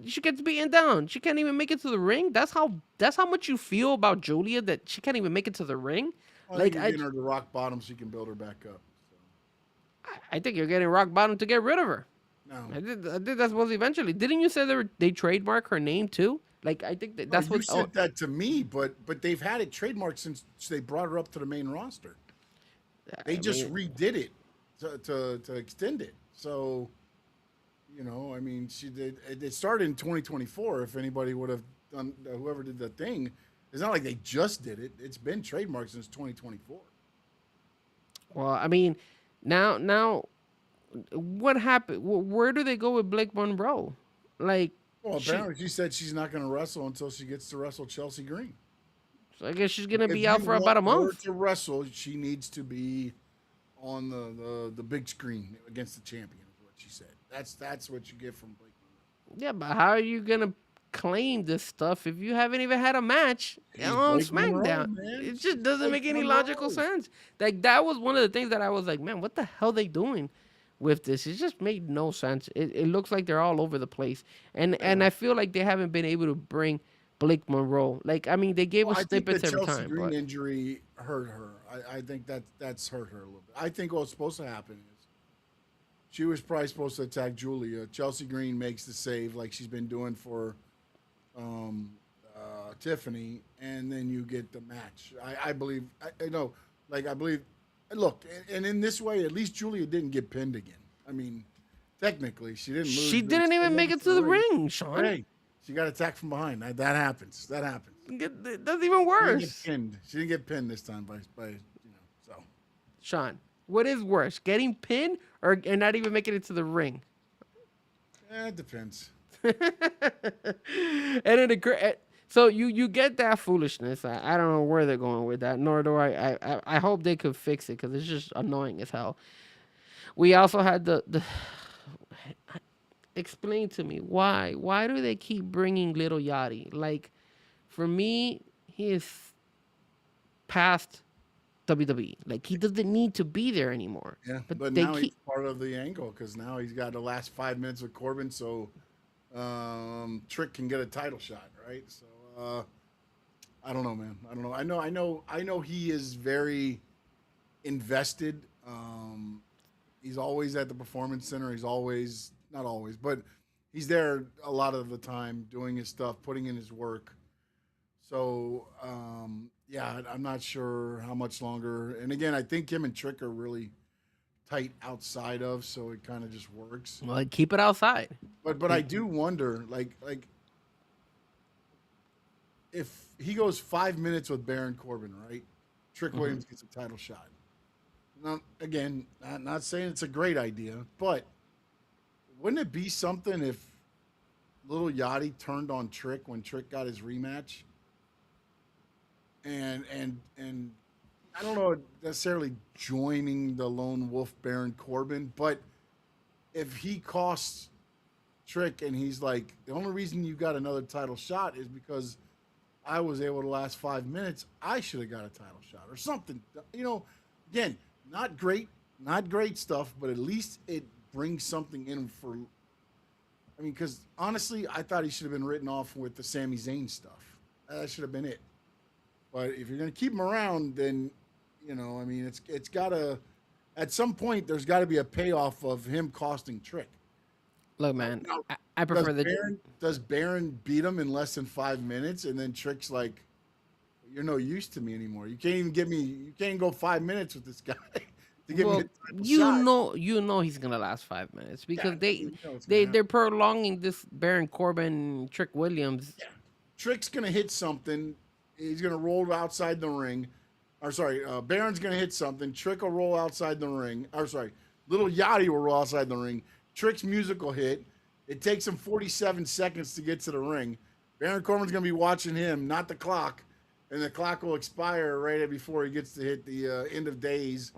Speaker 3: she gets beaten down. She can't even make it to the ring. That's how much you feel about Julia, that she can't even make it to the ring.
Speaker 2: I
Speaker 3: Like
Speaker 2: think you're getting her to rock bottom so you can build her back up. So.
Speaker 3: I think you're getting rock bottom to get rid of her.
Speaker 2: No.
Speaker 3: I did that's supposed to eventually. Didn't you say they trademark her name too? Like I think that's
Speaker 2: You
Speaker 3: what.
Speaker 2: said that to me, but they've had it trademarked since they brought her up to the main roster. They just redid it to extend it. So, you know, I mean, she did. It started in 2024. If anybody would have done, whoever did the thing, it's not like they just did it. It's been trademarked since 2024.
Speaker 3: Well, I mean, now, what happened? Where do they go with Blake Monroe? Like,
Speaker 2: Well, apparently she said she's not going to wrestle until she gets to wrestle Chelsea Green.
Speaker 3: so I guess she's gonna
Speaker 2: If
Speaker 3: be out
Speaker 2: you
Speaker 3: for about a
Speaker 2: want her
Speaker 3: month.
Speaker 2: to wrestle, she needs to be on the big screen against the champion. Is what she said. That's what you get from Blake Monroe.
Speaker 3: Yeah, but how are you gonna claim this stuff if you haven't even had a match
Speaker 2: She's
Speaker 3: on
Speaker 2: Blake Monroe,
Speaker 3: SmackDown?
Speaker 2: man.
Speaker 3: It
Speaker 2: She's
Speaker 3: just doesn't
Speaker 2: Blake
Speaker 3: make any
Speaker 2: Monroe.
Speaker 3: logical sense. Like that was one of the things that I was like, man, what the hell they doing with this? It just made no sense. It looks like they're all over the place, and I feel like they haven't been able to bring Blake Monroe. Like I mean, they gave
Speaker 2: Well,
Speaker 3: us
Speaker 2: I think the
Speaker 3: snippets every
Speaker 2: Chelsea
Speaker 3: time,
Speaker 2: Green
Speaker 3: but
Speaker 2: injury hurt her. I think that's hurt her a little bit. I think what's supposed to happen is she was probably supposed to attack Julia. Chelsea Green makes the save like she's been doing for Tiffany, and then you get the match. I believe. I know. Like I believe. Look, and in this way, at least Julia didn't get pinned again. I mean, technically, she didn't lose.
Speaker 3: she didn't even make it to the ring, Sean.
Speaker 2: Hey, she got attacked from behind. That happens. That happens.
Speaker 3: That's even
Speaker 2: She didn't
Speaker 3: worse.
Speaker 2: get pinned. She didn't get pinned this time by so.
Speaker 3: Sean, what is worse, getting pinned or not even making it to the ring?
Speaker 2: It depends.
Speaker 3: And then so you get that foolishness. I don't know where they're going with that, nor do I hope they could fix it because it's just annoying as hell. We also had the explain to me why do they keep bringing Little Yachty? Like for me, he is past WWE. Like he doesn't need to be there anymore.
Speaker 2: Yeah, but
Speaker 3: they
Speaker 2: now he's
Speaker 3: keep
Speaker 2: part of the angle because now he's got the last 5 minutes with Corbin, so Trick can get a title shot, right? So I don't know, man. I don't know. I know he is very invested. He's always at the Performance Center. He's always, not always, but he's there a lot of the time doing his stuff, putting in his work. So, yeah, I'm not sure how much longer. And again, I think him and Trick are really tight outside of, so it kind of just works.
Speaker 3: well, keep it outside.
Speaker 2: But I do wonder, like if he goes 5 minutes with Baron Corbin, right? Trick Williams gets a title shot. Now, again, not saying it's a great idea, but wouldn't it be something if Little Yachty turned on Trick when Trick got his rematch? And I don't know necessarily joining the Lone Wolf Baron Corbin, but if he costs Trick and he's like, the only reason you got another title shot is because I was able to last 5 minutes, I should have got a title shot or something. You know, again, not great stuff, but at least it brings something in for. I mean, because honestly, I thought he should have been written off with the Sami Zayn stuff. That should have been it. But if you're going to keep him around, then I mean, it's got to at some point there's got to be a payoff of him costing Trick.
Speaker 3: Look, man,
Speaker 2: Now,
Speaker 3: I
Speaker 2: does
Speaker 3: prefer the.
Speaker 2: Baron beat him in less than 5 minutes, and then Trick's like, "You're no use to me anymore. You can't even give me. You can't go 5 minutes with this guy to give me
Speaker 3: Well,
Speaker 2: a title shot."
Speaker 3: you know he's gonna last 5 minutes
Speaker 2: Yeah,
Speaker 3: because they
Speaker 2: it's gonna
Speaker 3: they
Speaker 2: happen.
Speaker 3: they're prolonging this Baron Corbin Trick Williams.
Speaker 2: Trick's gonna hit something. He's gonna roll outside the ring. Or sorry, Baron's gonna hit something. Trick will roll outside the ring. Or sorry, Little Yachty will roll outside the ring. Trick's musical hit. It takes him 47 seconds to get to the ring. Baron Corbin's gonna be watching him, not the clock, and the clock will expire right before he gets to hit the end of days,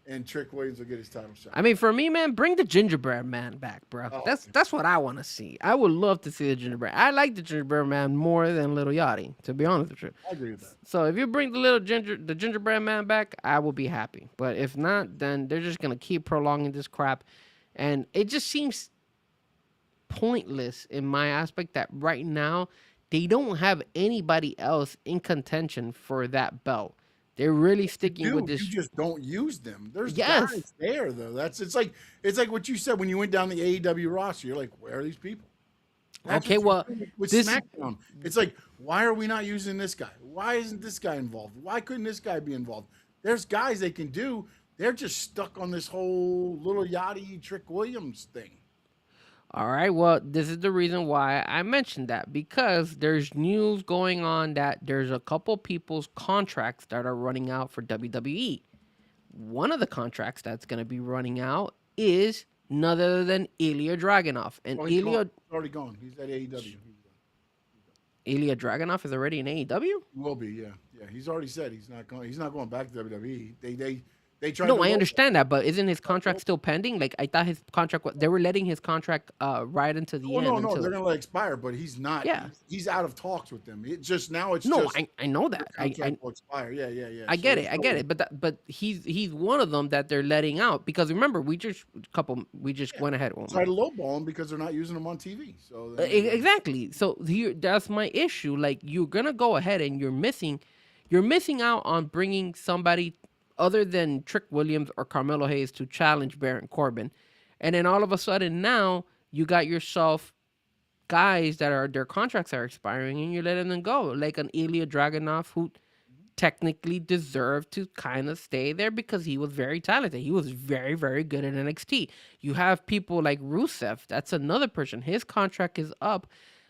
Speaker 2: and Trick Williams will get his title shot.
Speaker 3: I mean, for me, man, bring the Gingerbread Man back, bro.
Speaker 2: Oh,
Speaker 3: That's what I want to see. I would love to see the Gingerbread. I like the Gingerbread Man more than Little Yachty, to be honest with you.
Speaker 2: I agree with that.
Speaker 3: So if you bring the Gingerbread Man back, I will be happy. But if not, then they're just gonna keep prolonging this crap, and it just seems pointless in my aspect that right now they don't have anybody else in contention for that belt. They're really sticking with
Speaker 2: Dude,
Speaker 3: this.
Speaker 2: you just don't use them. There's
Speaker 3: Yes.
Speaker 2: guys there though. It's like what you said when you went down the AEW roster. You're like, where are these people? That's
Speaker 3: Okay,
Speaker 2: what
Speaker 3: well,
Speaker 2: you're doing with
Speaker 3: this-
Speaker 2: SmackDown. It's like, why are we not using this guy? Why isn't this guy involved? Why couldn't this guy be involved? There's guys they can do. They're just stuck on this whole Little Yachty Trick Williams thing.
Speaker 3: All right, well, this is the reason why I mentioned that because there's news going on that there's a couple people's contracts that are running out for WWE. One of the contracts that's going to be running out is none other than Ilya Dragunov. And
Speaker 2: Oh, he's
Speaker 3: Ilya
Speaker 2: already gone. He's at AEW.
Speaker 3: Ilya Dragunov is already in AEW?
Speaker 2: He will be, yeah. Yeah, he's already said he's not going. He's not going back to WWE. They tried.
Speaker 3: No,
Speaker 2: to
Speaker 3: I
Speaker 2: roll-
Speaker 3: understand that, but isn't his contract still pending? Like I thought his contract they were letting his contract right into the
Speaker 2: Oh
Speaker 3: end.
Speaker 2: no,
Speaker 3: until,
Speaker 2: they're gonna let it expire, but he's not.
Speaker 3: Yeah.
Speaker 2: he's out of talks with them. It just now it's
Speaker 3: no,
Speaker 2: just
Speaker 3: I know that.
Speaker 2: the contract will expire. Yeah.
Speaker 3: I
Speaker 2: So
Speaker 3: get
Speaker 2: it's
Speaker 3: it, I get
Speaker 2: no-
Speaker 3: it, but he's one of them that they're letting out because remember we just went ahead.
Speaker 2: Try to lowball him because they're not using him on TV. So
Speaker 3: Exactly. So here, that's my issue. Like you're gonna go ahead and you're missing out on bringing somebody other than Trick Williams or Carmelo Hayes to challenge Baron Corbin, and then all of a sudden now you got yourself guys that are their contracts are expiring and you're letting them go, like an Ilya Dragunov who technically deserved to kind of stay there because he was very talented. He was very, very good at NXT. You have people like Rusev. That's another person. His contract is up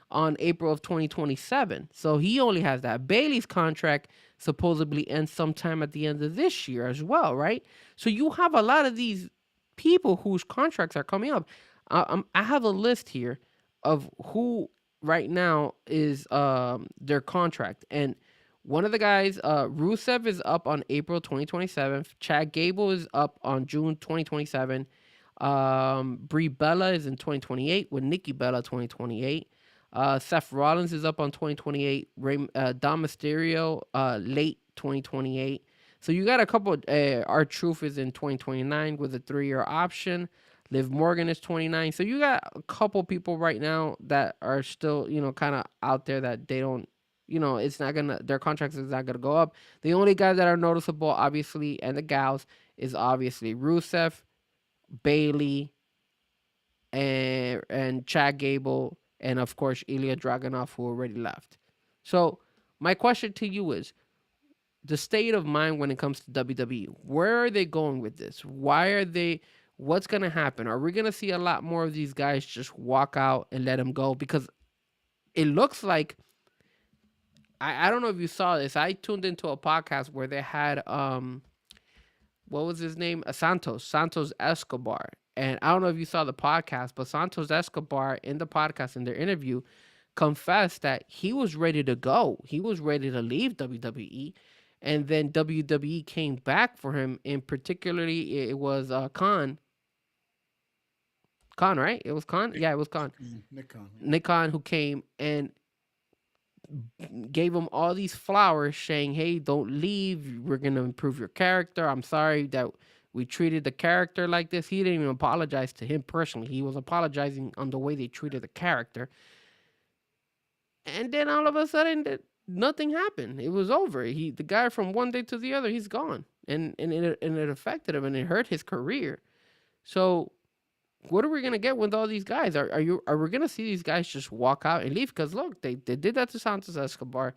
Speaker 3: on April of 2027. So he only has that. Bailey's contract supposedly ends sometime at the end of this year as well, right? So you have a lot of these people whose contracts are coming up. I have a list here of who right now is their contract. And one of the guys, Rusev is up on April 2027. Chad Gable is up on June 2027. Brie Bella is in 2028 with Nikki Bella 2028. Seth Rollins is up on 2028. Dom Mysterio late 2028. So you got a couple. R-Truth is in 2029 with a 3-year option. Liv Morgan is 29. So you got a couple people right now that are still, kind of out there that they don't, it's not gonna. Their contracts is not gonna go up. The only guys that are noticeable, obviously, and the gals is obviously Rusev, Bailey, and Chad Gable. And of course, Ilya Dragunov, who already left. So my question to you is the state of mind when it comes to WWE. Where are they going with this? What's going to happen? Are we going to see a lot more of these guys just walk out and let them go? Because it looks like, I don't know if you saw this. I tuned into a podcast where they had, what was his name? Santos Escobar. And I don't know if you saw the podcast, but Santos Escobar in the podcast, in their interview, confessed that he was ready to go. He was ready to leave WWE. And then WWE came back for him. And particularly, it was Khan. Khan, right? It was Khan? Yeah, it was Khan.
Speaker 2: Nick Khan.
Speaker 3: Nick Khan, who came and gave him all these flowers saying, hey, don't leave. We're going to improve your character. I'm sorry that we treated the character like this. He didn't even apologize to him personally. He was apologizing on the way they treated the character. And then all of a sudden, nothing happened. It was over. The guy from one day to the other, he's gone. and it affected him and it hurt his career. So what are we gonna get with all these guys? Are we gonna see these guys just walk out and leave? Because look, they did that to Santos Escobar.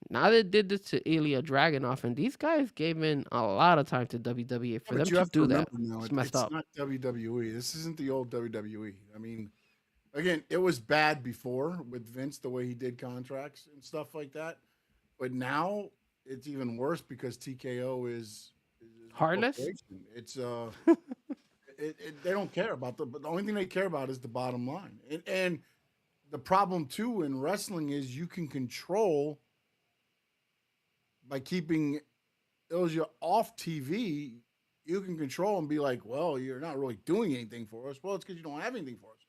Speaker 3: Now they did this to Ilya Dragunov, and these guys gave in a lot of time to WWE. For
Speaker 2: Yeah,
Speaker 3: them
Speaker 2: but you
Speaker 3: to
Speaker 2: have to
Speaker 3: do that,
Speaker 2: remember now,
Speaker 3: it's messed
Speaker 2: it's
Speaker 3: up.
Speaker 2: not WWE. This isn't the old WWE. I mean, again, it was bad before with Vince the way he did contracts and stuff like that. But now it's even worse because TKO is a
Speaker 3: Heartless?
Speaker 2: corporation. It's they don't care about but the only thing they care about is the bottom line. And the problem too in wrestling is you can control by keeping those you off TV, you can control and be like, well, you're not really doing anything for us. Well, it's because you don't have anything for us.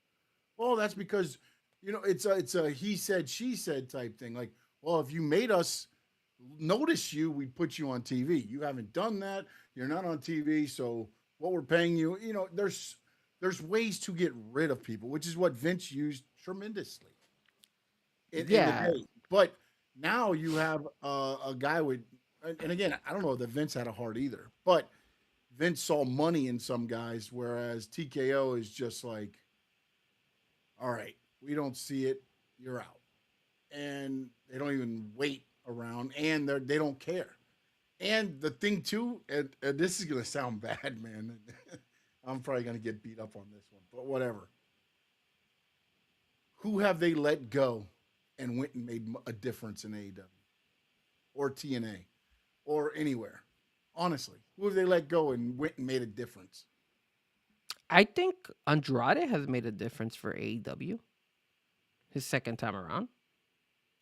Speaker 2: Well, that's because it's a he said she said type thing. Like, well, if you made us notice you, we'd put you on TV. You haven't done that. You're not on TV, so what we're paying you, there's ways to get rid of people, which is what Vince used tremendously in the
Speaker 3: Yeah,
Speaker 2: day. But now you have a guy with, and again, I don't know that Vince had a heart either, but Vince saw money in some guys, whereas TKO is just like, all right, we don't see it, you're out. And they don't even wait around and they don't care. And the thing too, and this is gonna sound bad, man. I'm probably gonna get beat up on this one, but whatever. Who have they let go and went and made a difference in AEW or TNA or anywhere? Honestly, who have they let go and went and made a difference?
Speaker 3: I think Andrade has made a difference for AEW his second time around.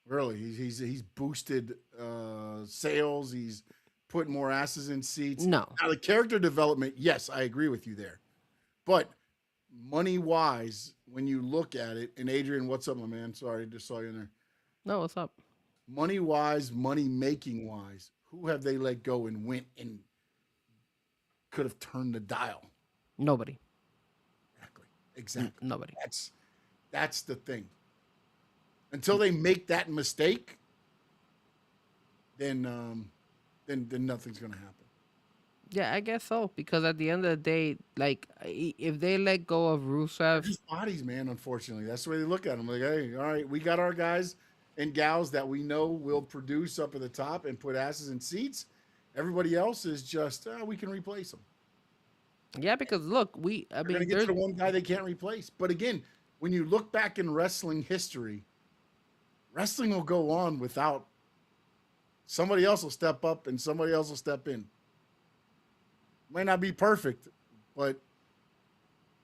Speaker 2: Really, he's boosted sales. He's put more asses in seats.
Speaker 3: No,
Speaker 2: Now the character development, yes, I agree with you there, but money wise, when you look at it, and Adrian, what's up, my man? Sorry, just saw you in there.
Speaker 3: no, what's up?
Speaker 2: Money wise, money making wise, who have they let go and went and could have turned the dial?
Speaker 3: Nobody,
Speaker 2: Exactly, exactly.
Speaker 3: nobody.
Speaker 2: That's the thing. Until they make that mistake, then nothing's gonna happen.
Speaker 3: Yeah, I guess so. Because at the end of the day, like if they let go of
Speaker 2: They're
Speaker 3: Rusev,
Speaker 2: just bodies, man. Unfortunately, that's the way they look at them. Like, hey, all right, we got our guys and gals that we know will produce up at the top and put asses in seats. Everybody else is just we can replace them.
Speaker 3: yeah. Because look, I
Speaker 2: They're gonna
Speaker 3: mean,
Speaker 2: get to
Speaker 3: there's
Speaker 2: the one guy they can't replace. But again, when you look back in wrestling history, wrestling will go on without somebody else will step up and somebody else will step in. Might not be perfect, but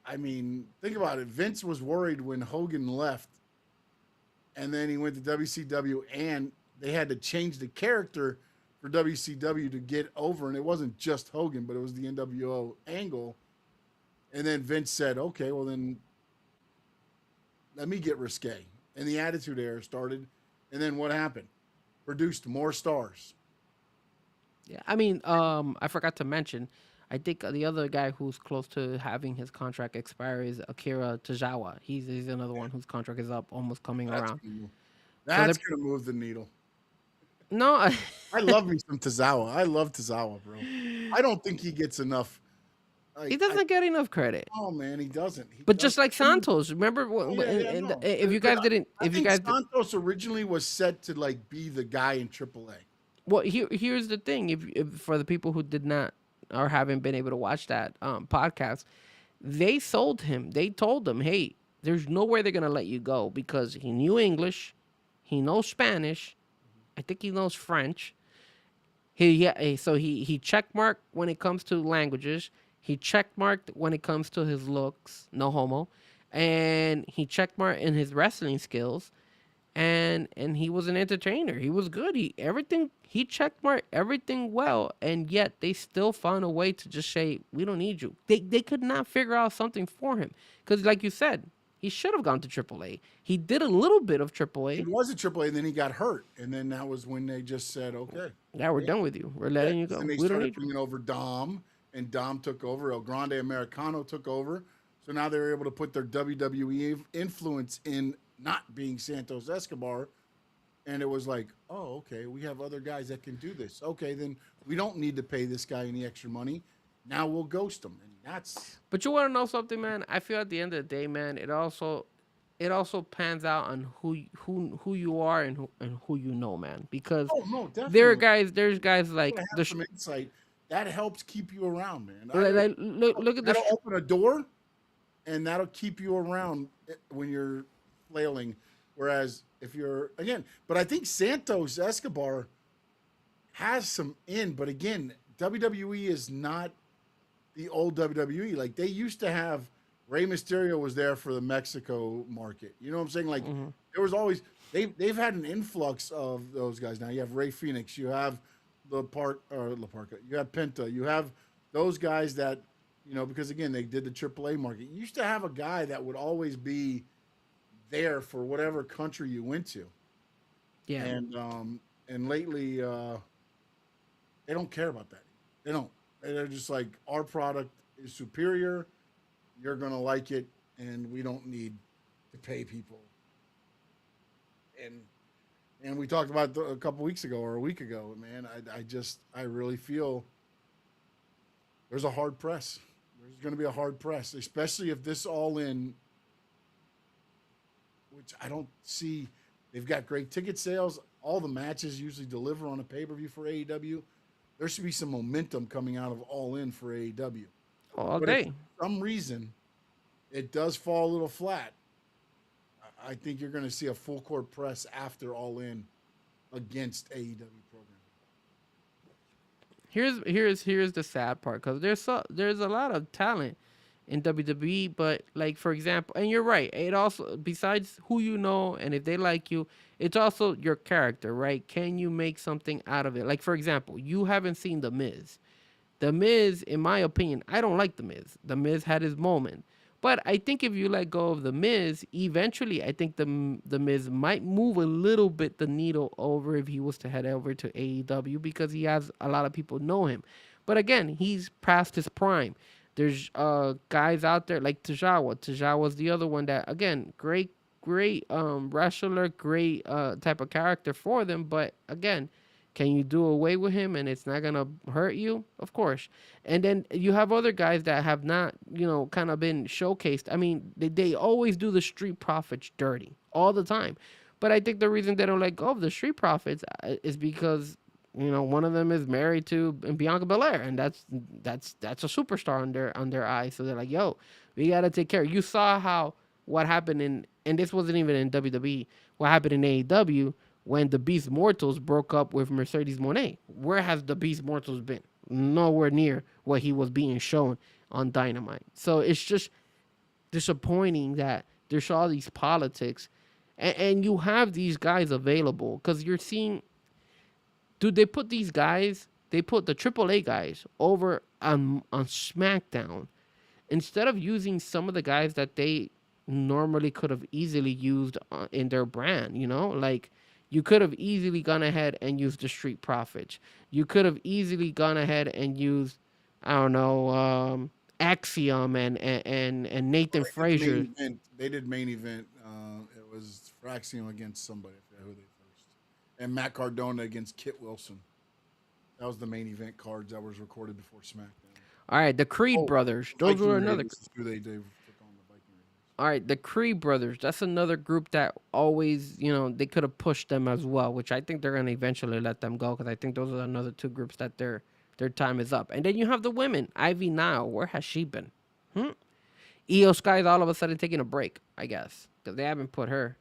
Speaker 2: I mean, think about it. Vince was worried when Hogan left, and then he went to WCW, and they had to change the character for WCW to get over. And it wasn't just Hogan, but it was the NWO angle. And then Vince said, okay, well, then let me get risque. And the Attitude Era started. And then what happened? Produced more stars.
Speaker 3: yeah. I mean, I forgot to mention. I think the other guy who's close to having his contract expire is Akira Tozawa. He's another one whose contract is up, almost coming
Speaker 2: That's
Speaker 3: around.
Speaker 2: gonna move,
Speaker 3: So they're
Speaker 2: that's gonna move the needle.
Speaker 3: no,
Speaker 2: I love me some Tozawa. I love Tozawa, bro. I don't think he gets enough.
Speaker 3: he doesn't get enough credit.
Speaker 2: Oh man, he doesn't. He
Speaker 3: But just
Speaker 2: doesn't.
Speaker 3: like Santos, remember?
Speaker 2: No.
Speaker 3: If you
Speaker 2: But
Speaker 3: guys didn't,
Speaker 2: I
Speaker 3: if you
Speaker 2: think
Speaker 3: guys,
Speaker 2: Santos originally was set to like be the guy in AAA.
Speaker 3: well, here's the thing. If for the people who did not or haven't been able to watch that podcast, they sold him. They told him, "Hey, there's nowhere they're gonna let you go because he knew English, he knows Spanish, I think he knows French. So he checkmarked when it comes to languages. He checkmarked when it comes to his looks, no homo, and he checkmarked in his wrestling skills." And he was an entertainer. He was good. He checkmarked everything well, and yet they still found a way to just say we don't need you. They could not figure out something for him because, like you said, he should have gone to AAA. He did a little bit of
Speaker 2: He
Speaker 3: AAA.
Speaker 2: was at AAA, and then he got hurt, and then that was when they just said, "Okay,
Speaker 3: Now we're done with you. We're letting you go.
Speaker 2: And they
Speaker 3: We don't
Speaker 2: started
Speaker 3: need you.
Speaker 2: bringing over Dom, and Dom took over. El Grande Americano took over. So now they were able to put their WWE influence in not being Santos Escobar and it was like, oh, okay, we have other guys that can do this. Okay, then we don't need to pay this guy any extra money. Now we'll ghost him, and that's
Speaker 3: But you want to know something, man? I feel at the end of the day, man, it also pans out on who you are and who you know, man. Because
Speaker 2: oh no,
Speaker 3: there are
Speaker 2: definitely.
Speaker 3: guys, there's guys
Speaker 2: To
Speaker 3: like
Speaker 2: have some insight that helps keep you around, man.
Speaker 3: look at the
Speaker 2: That'll open a door, and that'll keep you around when you're flailing. Whereas if you're again, but I think Santos Escobar has some in, but again, WWE is not the old WWE. Like they used to have Rey Mysterio was there for the Mexico market. You know what I'm saying? Like there was always they've had an influx of those guys. Now you have Ray Phoenix, you have La Parca, you have Penta, you have those guys that because again they did the AAA market. You used to have a guy that would always be there for whatever country you went to,
Speaker 3: yeah.
Speaker 2: and lately they don't care about that. They don't. They're just like our product is superior. You're gonna like it, and we don't need to pay people. And we talked about a couple weeks ago or a week ago, man. I really feel there's a hard press. There's going to be a hard press, especially if this all in, which I don't see. They've got great ticket sales. All the matches usually deliver on a pay per view for AEW. There should be some momentum coming out of All In for AEW.
Speaker 3: All
Speaker 2: But if
Speaker 3: day.
Speaker 2: for some reason it does fall a little flat, I think you're going to see a full court press after All In against AEW program.
Speaker 3: Here's the sad part, because there's a lot of talent in WWE, but like for example, and you're right, it also, besides who you know and if they like you, it's also your character, right? Can you make something out of it? Like for example, you haven't seen The Miz. The Miz, in my opinion, I don't like The Miz. The Miz had his moment. But I think if you let go of The Miz, eventually I think the Miz might move a little bit the needle over if he was to head over to AEW, because he has a lot of people know him. But again, he's past his prime. There's guys out there like Tajawa. Tajawa's the other one that, again, great wrestler, great type of character for them. But again, can you do away with him and it's not gonna hurt you? Of course. And then you have other guys that have not, kind of been showcased. I mean, they always do the Street Profits dirty all the time. But I think the reason they don't let go of the Street Profits is because one of them is married to Bianca Belair, and that's a superstar on their eyes. So they're like, yo, we gotta take care. You saw what happened and this wasn't even in WWE. What happened in AEW when the Beast Mortals broke up with Mercedes Moné? Where has the Beast Mortals been? Nowhere near what he was being shown on Dynamite. So it's just disappointing that there's all these politics, and you have these guys available, because you're seeing, dude, they put the AAA guys over on SmackDown instead of using some of the guys that they normally could have easily used in their brand. Like, you could have easily gone ahead and used the Street Profits. You could have easily gone ahead and used, I don't know, Axiom and Nathan Frazier.
Speaker 2: They did main event. It was Axiom against somebody. I forget who they first. And Matt Cardona against Kit Wilson. That was the main event cards that was recorded before SmackDown.
Speaker 3: All right, the Creed brothers. Those were another.
Speaker 2: Who they took on the Viking Raiders.
Speaker 3: All right, the Creed brothers. That's another group that always, they could have pushed them as well, which I think they're going to eventually let them go, because I think those are another two groups that their time is up. And then you have the women. Ivy Nile. Where has she been? Io Sky's all of a sudden taking a break, I guess, because they haven't put her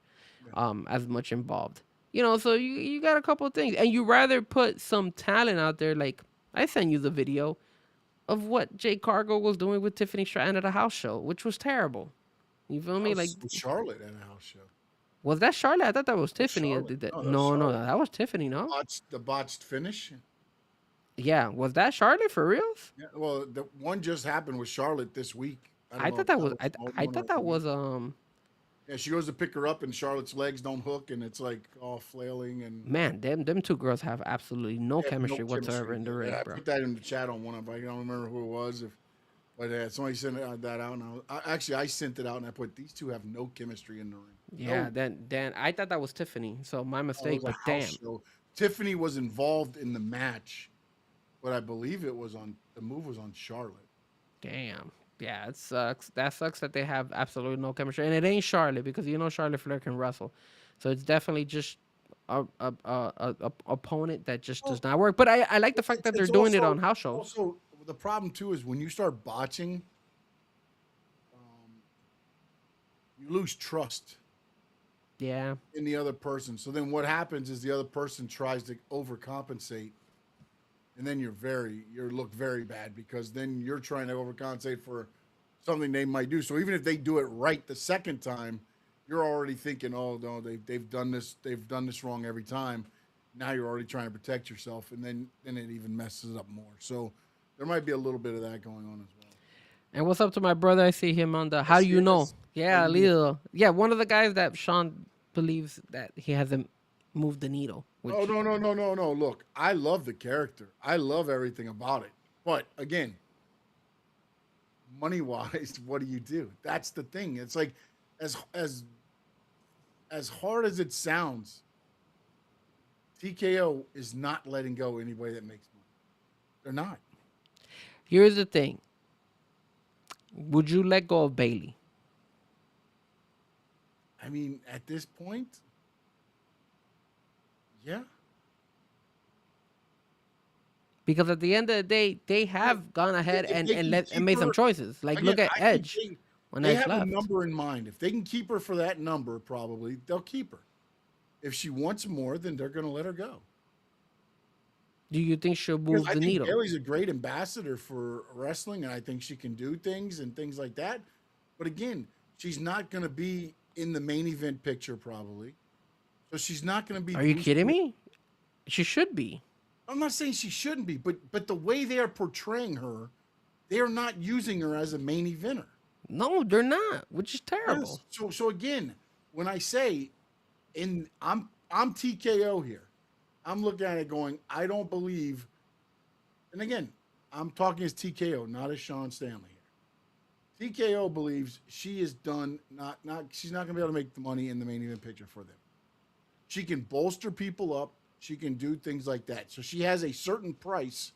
Speaker 3: as much involved. So you got a couple of things. And you rather put some talent out there. Like, I sent you the video of what Jay Cargill was doing with Tiffany Stratton at a house show, which was terrible. You feel me? Like
Speaker 2: Charlotte at a house show.
Speaker 3: Was that Charlotte? I thought that was Tiffany.
Speaker 2: Charlotte.
Speaker 3: No, that was Tiffany. No.
Speaker 2: The botched finish.
Speaker 3: Yeah, was that Charlotte for reals?
Speaker 2: Yeah, well, the one just happened with Charlotte this week.
Speaker 3: I thought that was. I thought that was
Speaker 2: Yeah, she goes to pick her up, and Charlotte's legs don't hook, and it's like all flailing. And
Speaker 3: man, them two girls have absolutely no chemistry whatsoever in the ring,
Speaker 2: I
Speaker 3: bro.
Speaker 2: put that in the chat on one of. I don't remember who it was. But somebody sent that out, and actually I sent it out, and I put these two have no chemistry in the ring.
Speaker 3: Yeah,
Speaker 2: No,
Speaker 3: then I thought that was Tiffany, so my
Speaker 2: it
Speaker 3: mistake.
Speaker 2: was a
Speaker 3: But
Speaker 2: house
Speaker 3: damn,
Speaker 2: show. Tiffany was involved in the match, but I believe it was on the move was on Charlotte.
Speaker 3: damn. Yeah, it sucks. That sucks that they have absolutely no chemistry, and it ain't Charlotte because you know Charlotte Flair can wrestle, so it's definitely just a opponent that just
Speaker 2: Well,
Speaker 3: does not work. But I like the fact that they're
Speaker 2: it's
Speaker 3: doing it
Speaker 2: also
Speaker 3: on house shows.
Speaker 2: also the problem too is when you start botching, you lose trust
Speaker 3: Yeah,
Speaker 2: in the other person. So then what happens is the other person tries to overcompensate, and then you look very bad because then you're trying to overcompensate for something they might do. So even if they do it right the second time, you're already thinking, oh no, they've done this wrong every time. Now you're already trying to protect yourself, and then it even messes it up more. So there might be a little bit of that going on as well.
Speaker 3: and what's up to my brother? I see him on the. How do you know?
Speaker 2: Yes. How
Speaker 3: Yeah,
Speaker 2: you know?
Speaker 3: Leo. Yeah, one of the guys that Sean believes that he hasn't moved the needle.
Speaker 2: Oh
Speaker 3: Which
Speaker 2: no. Look, I love the character. I love everything about it. But again, money wise, what do you do? That's the thing. It's like as as as hard as it sounds, TKO is not letting go anybody that makes money. They're not.
Speaker 3: here's the thing: would you let go of Bailey?
Speaker 2: I mean, at this point, yeah.
Speaker 3: Because at the end of the day, they have gone ahead
Speaker 2: If
Speaker 3: and
Speaker 2: they
Speaker 3: and
Speaker 2: can
Speaker 3: let and
Speaker 2: keep
Speaker 3: made some
Speaker 2: her
Speaker 3: choices. Like
Speaker 2: again,
Speaker 3: look at
Speaker 2: I think
Speaker 3: Edge when
Speaker 2: they
Speaker 3: Edge
Speaker 2: have a
Speaker 3: left.
Speaker 2: number in mind. If they can keep her for that number, probably they'll keep her. If she wants more, then they're going to let her go.
Speaker 3: Do you think she'll
Speaker 2: Because
Speaker 3: move
Speaker 2: I
Speaker 3: the
Speaker 2: think
Speaker 3: needle?
Speaker 2: Bailey's a great ambassador for wrestling, and I think she can do things and things like that. But again, she's not going to be in the main event picture probably, so she's not going to be.
Speaker 3: Are you kidding
Speaker 2: boosting.
Speaker 3: me? She should be.
Speaker 2: I'm not saying she shouldn't be, but the way they are portraying her, they are not using her as a main eventer.
Speaker 3: No, they're not, which is
Speaker 2: Yes.
Speaker 3: terrible.
Speaker 2: So again, when I say, I'm TKO here, I'm looking at it going, I don't believe. And again, I'm talking as TKO, not as Sean Stanley here. TKO believes she is done. Not she's not going to be able to make the money in the main event picture for them. She can bolster people up. She can do things like that. So she has a certain price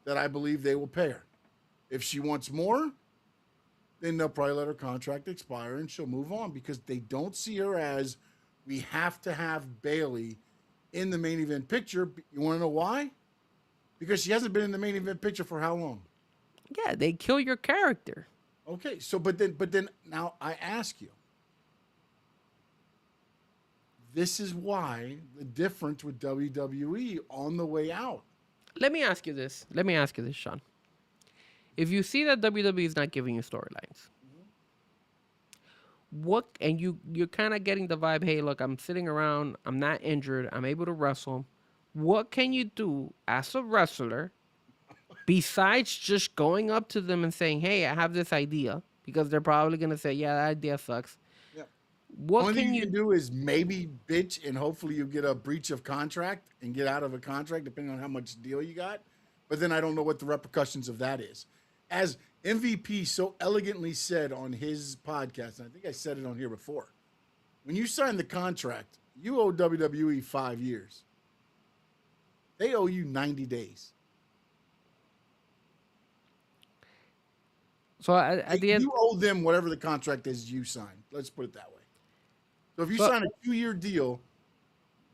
Speaker 2: that I believe they will pay her. If she wants more, then they'll probably let her contract expire and she'll move on because they don't see her as we have to have Bailey in the main event picture. You want to know why? Because she hasn't been in the main event picture for how long?
Speaker 3: Yeah, they kill your character.
Speaker 2: Okay, so but then now I ask you, this is why the difference with WWE on the way out.
Speaker 3: Let me ask you this. Let me ask you this, Sean. If you see that WWE is not giving you storylines, what and you're kind of getting the vibe, hey, look, I'm sitting around, I'm not injured, I'm able to wrestle. What can you do as a wrestler besides just going up to them and saying, "Hey, I have this idea," because they're probably going to say, "Yeah, that idea sucks."
Speaker 2: Yeah.
Speaker 3: What
Speaker 2: Only thing
Speaker 3: can
Speaker 2: you can
Speaker 3: you
Speaker 2: do is maybe bitch and hopefully you get a breach of contract and get out of a contract depending on how much deal you got. But then I don't know what the repercussions of that is. As MVP so elegantly said on his podcast, and I think I said it on here before, when you sign the contract, you owe WWE 5 years. They owe you 90 days.
Speaker 3: So at the end,
Speaker 2: You owe them whatever the contract is you signed. Let's put it that way. So if you
Speaker 3: So-
Speaker 2: sign a 2-year deal,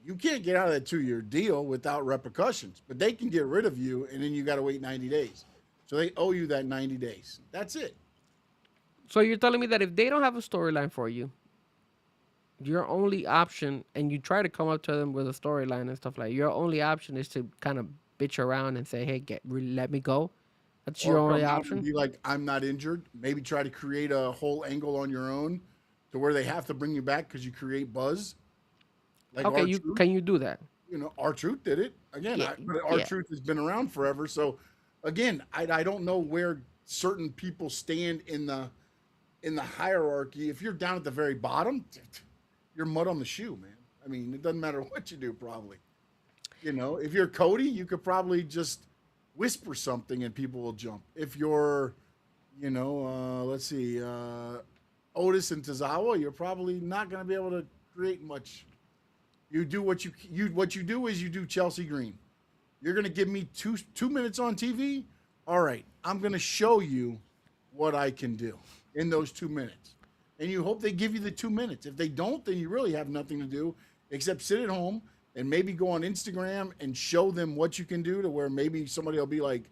Speaker 2: you can't get out of that 2-year deal without repercussions. But they can get rid of you, and then you got to wait 90 days. So they owe you that 90 days. That's it.
Speaker 3: so you're telling me that if they don't have a storyline for you, your only option, and you try to come up to them with a storyline and stuff like, your only option is to kind of bitch around and say, "Hey, let me go." That's your
Speaker 2: Or
Speaker 3: only
Speaker 2: come out and
Speaker 3: option.
Speaker 2: be like, I'm not injured. Maybe try to create a whole angle on your own to where they have to bring you back because you create buzz. Like
Speaker 3: Okay,
Speaker 2: R-Truth.
Speaker 3: can you do that?
Speaker 2: R-Truth did it again.
Speaker 3: Yeah,
Speaker 2: But
Speaker 3: yeah.
Speaker 2: R-Truth has been around forever. So again, I don't know where certain people stand in the hierarchy. If you're down at the very bottom, you're mud on the shoe, man. I mean, it doesn't matter what you do, probably. If you're Cody, you could probably just whisper something and people will jump. If you're, let's see, Otis and Tozawa, you're probably not going to be able to create much. You do what you do is you do Chelsea Green. You're going to give me 2 minutes on TV. All right, I'm going to show you what I can do in those 2 minutes. And you hope they give you the 2 minutes. If they don't, then you really have nothing to do except sit at home and maybe go on Instagram and show them what you can do to where maybe somebody will be like,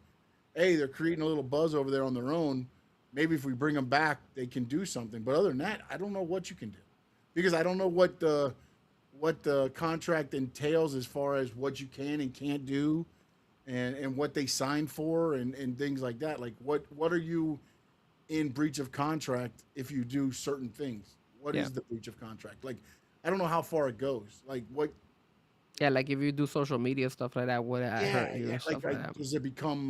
Speaker 2: hey, they're creating a little buzz over there on their own. Maybe if we bring them back, they can do something. But other than that, I don't know what you can do because I don't know what the contract entails as far as what you can and can't do and what they signed for and things like that. Like what are you in breach of contract if you do certain things? What is the breach of contract? Like, I don't know how far it goes. Like what?
Speaker 3: Yeah, like if you do social media stuff like that, would it hurt you and stuff like that?
Speaker 2: Does it become?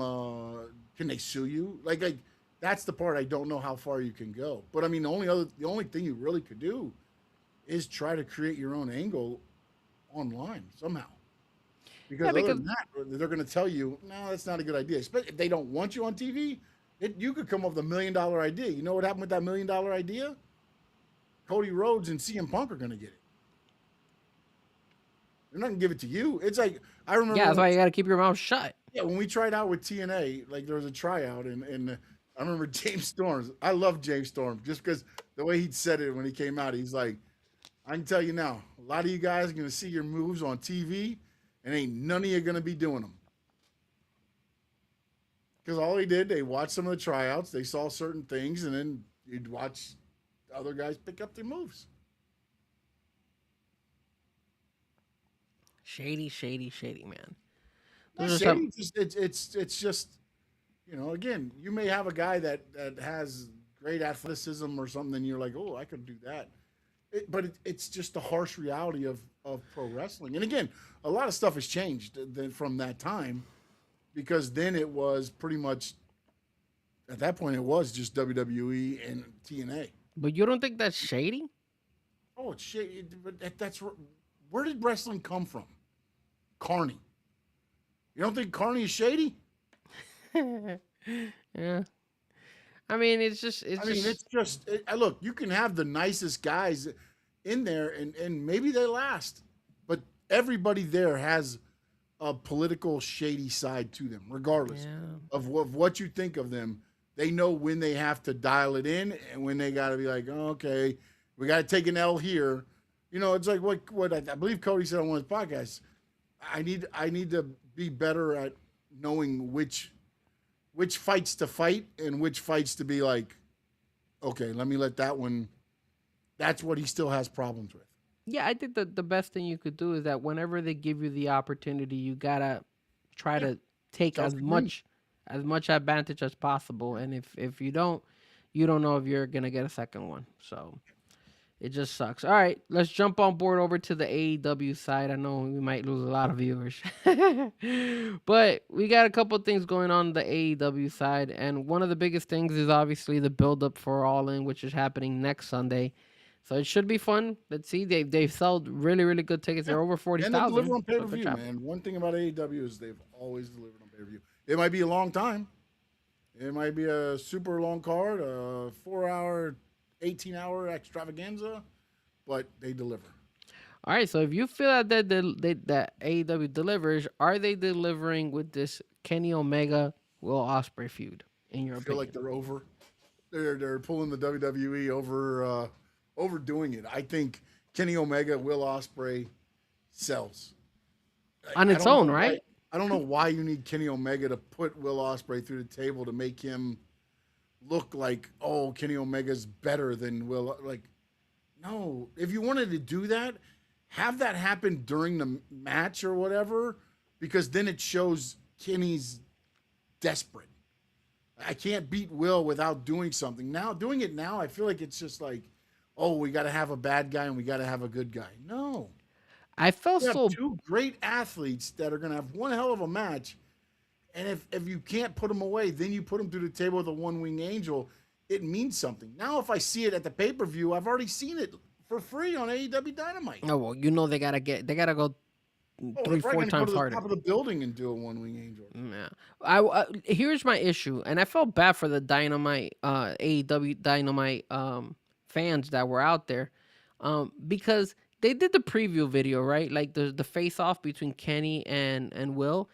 Speaker 2: Can they sue you? Like that's the part I don't know how far you can go. But I mean, the only thing you really could do is try to create your own angle online somehow. Because other than that, they're going to tell you, no, that's not a good idea. Especially if they don't want you on TV, you could come up with $1 million idea. You know what happened with that $1 million idea? Cody Rhodes and CM Punk are going to get it. They're not going to give it to you. It's like, I remember.
Speaker 3: Yeah, that's why you got to keep your mouth shut.
Speaker 2: Yeah, when we tried out with TNA, like there was a tryout, and I remember James Storm. I love James Storm just because the way he said it when he came out. He's like, I can tell you now, a lot of you guys are going to see your moves on TV, and ain't none of you going to be doing them. Because all he did, they watched some of the tryouts, they saw certain things, and then you'd watch other guys pick up their moves.
Speaker 3: Shady, man.
Speaker 2: Shady, it's just, again, you may have a guy that has great athleticism or something, and you're like, oh, I could do that. But it's just the harsh reality of pro wrestling. And again, a lot of stuff has changed from that time because then it was pretty much, at that point, it was just WWE and TNA.
Speaker 3: But you don't think that's shady?
Speaker 2: Oh, it's shady. But where did wrestling come from? Carney. You don't think Carney is shady?
Speaker 3: Yeah. I mean, it's just.
Speaker 2: Look, you can have the nicest guys in there, and maybe they last, but everybody there has a political shady side to them, regardless of what you think of them. They know when they have to dial it in and when they got to be like, oh, okay, we got to take an L here. It's like what I believe Cody said on one of his podcasts. I need to be better at knowing which fights to fight and which fights to be like, okay, let me let that one. That's what he still has problems with.
Speaker 3: Yeah, I think that the best thing you could do is that whenever they give you the opportunity, you gotta try to take as much advantage as possible. And if you don't know if you're gonna get a second one. So it just sucks. All right, let's jump on board over to the AEW side. I know we might lose a lot of viewers, but we got a couple of things going on the AEW side, and one of the biggest things is obviously the build-up for All In, which is happening next Sunday. So it should be fun. Let's see. They've sold really, really good tickets. They're over 40,000.
Speaker 2: And they deliver on pay-per-view, man. One thing about AEW is they've always delivered on pay-per-view. It might be a long time. It might be a super long card, a 4-hour, 18-hour extravaganza, but they deliver.
Speaker 3: All right, so if you feel that that AEW delivers, are they delivering with this Kenny Omega Will Ospreay feud? In your opinion,
Speaker 2: feel like they're over. They're pulling the WWE over, overdoing it. I think Kenny Omega Will Ospreay sells
Speaker 3: on its own, right?
Speaker 2: I don't know why you need Kenny Omega to put Will Ospreay through the table to make him look like, oh, Kenny Omega's better than Will. Like, no. If you wanted to do that, have that happen during the match or whatever, because then it shows Kenny's desperate. I can't beat Will without doing something. Doing it now, I feel like it's just like, oh, we got to have a bad guy and we got to have a good guy. No.
Speaker 3: I felt
Speaker 2: you
Speaker 3: so.
Speaker 2: Have two great athletes that are going to have one hell of a match. And if you can't put them away, then you put them through the table with a one-wing angel. It means something. Now, if I see it at the pay-per-view, I've already seen it for free on AEW Dynamite.
Speaker 3: Oh, well, they gotta go
Speaker 2: Oh, they're
Speaker 3: three,
Speaker 2: probably
Speaker 3: four
Speaker 2: going to go
Speaker 3: times
Speaker 2: to the
Speaker 3: harder.
Speaker 2: top of the building and do a one wing angel.
Speaker 3: Yeah. Here's my issue, and I felt bad for the Dynamite, AEW Dynamite fans that were out there, because they did the preview video, right? Like the face off between Kenny and Will.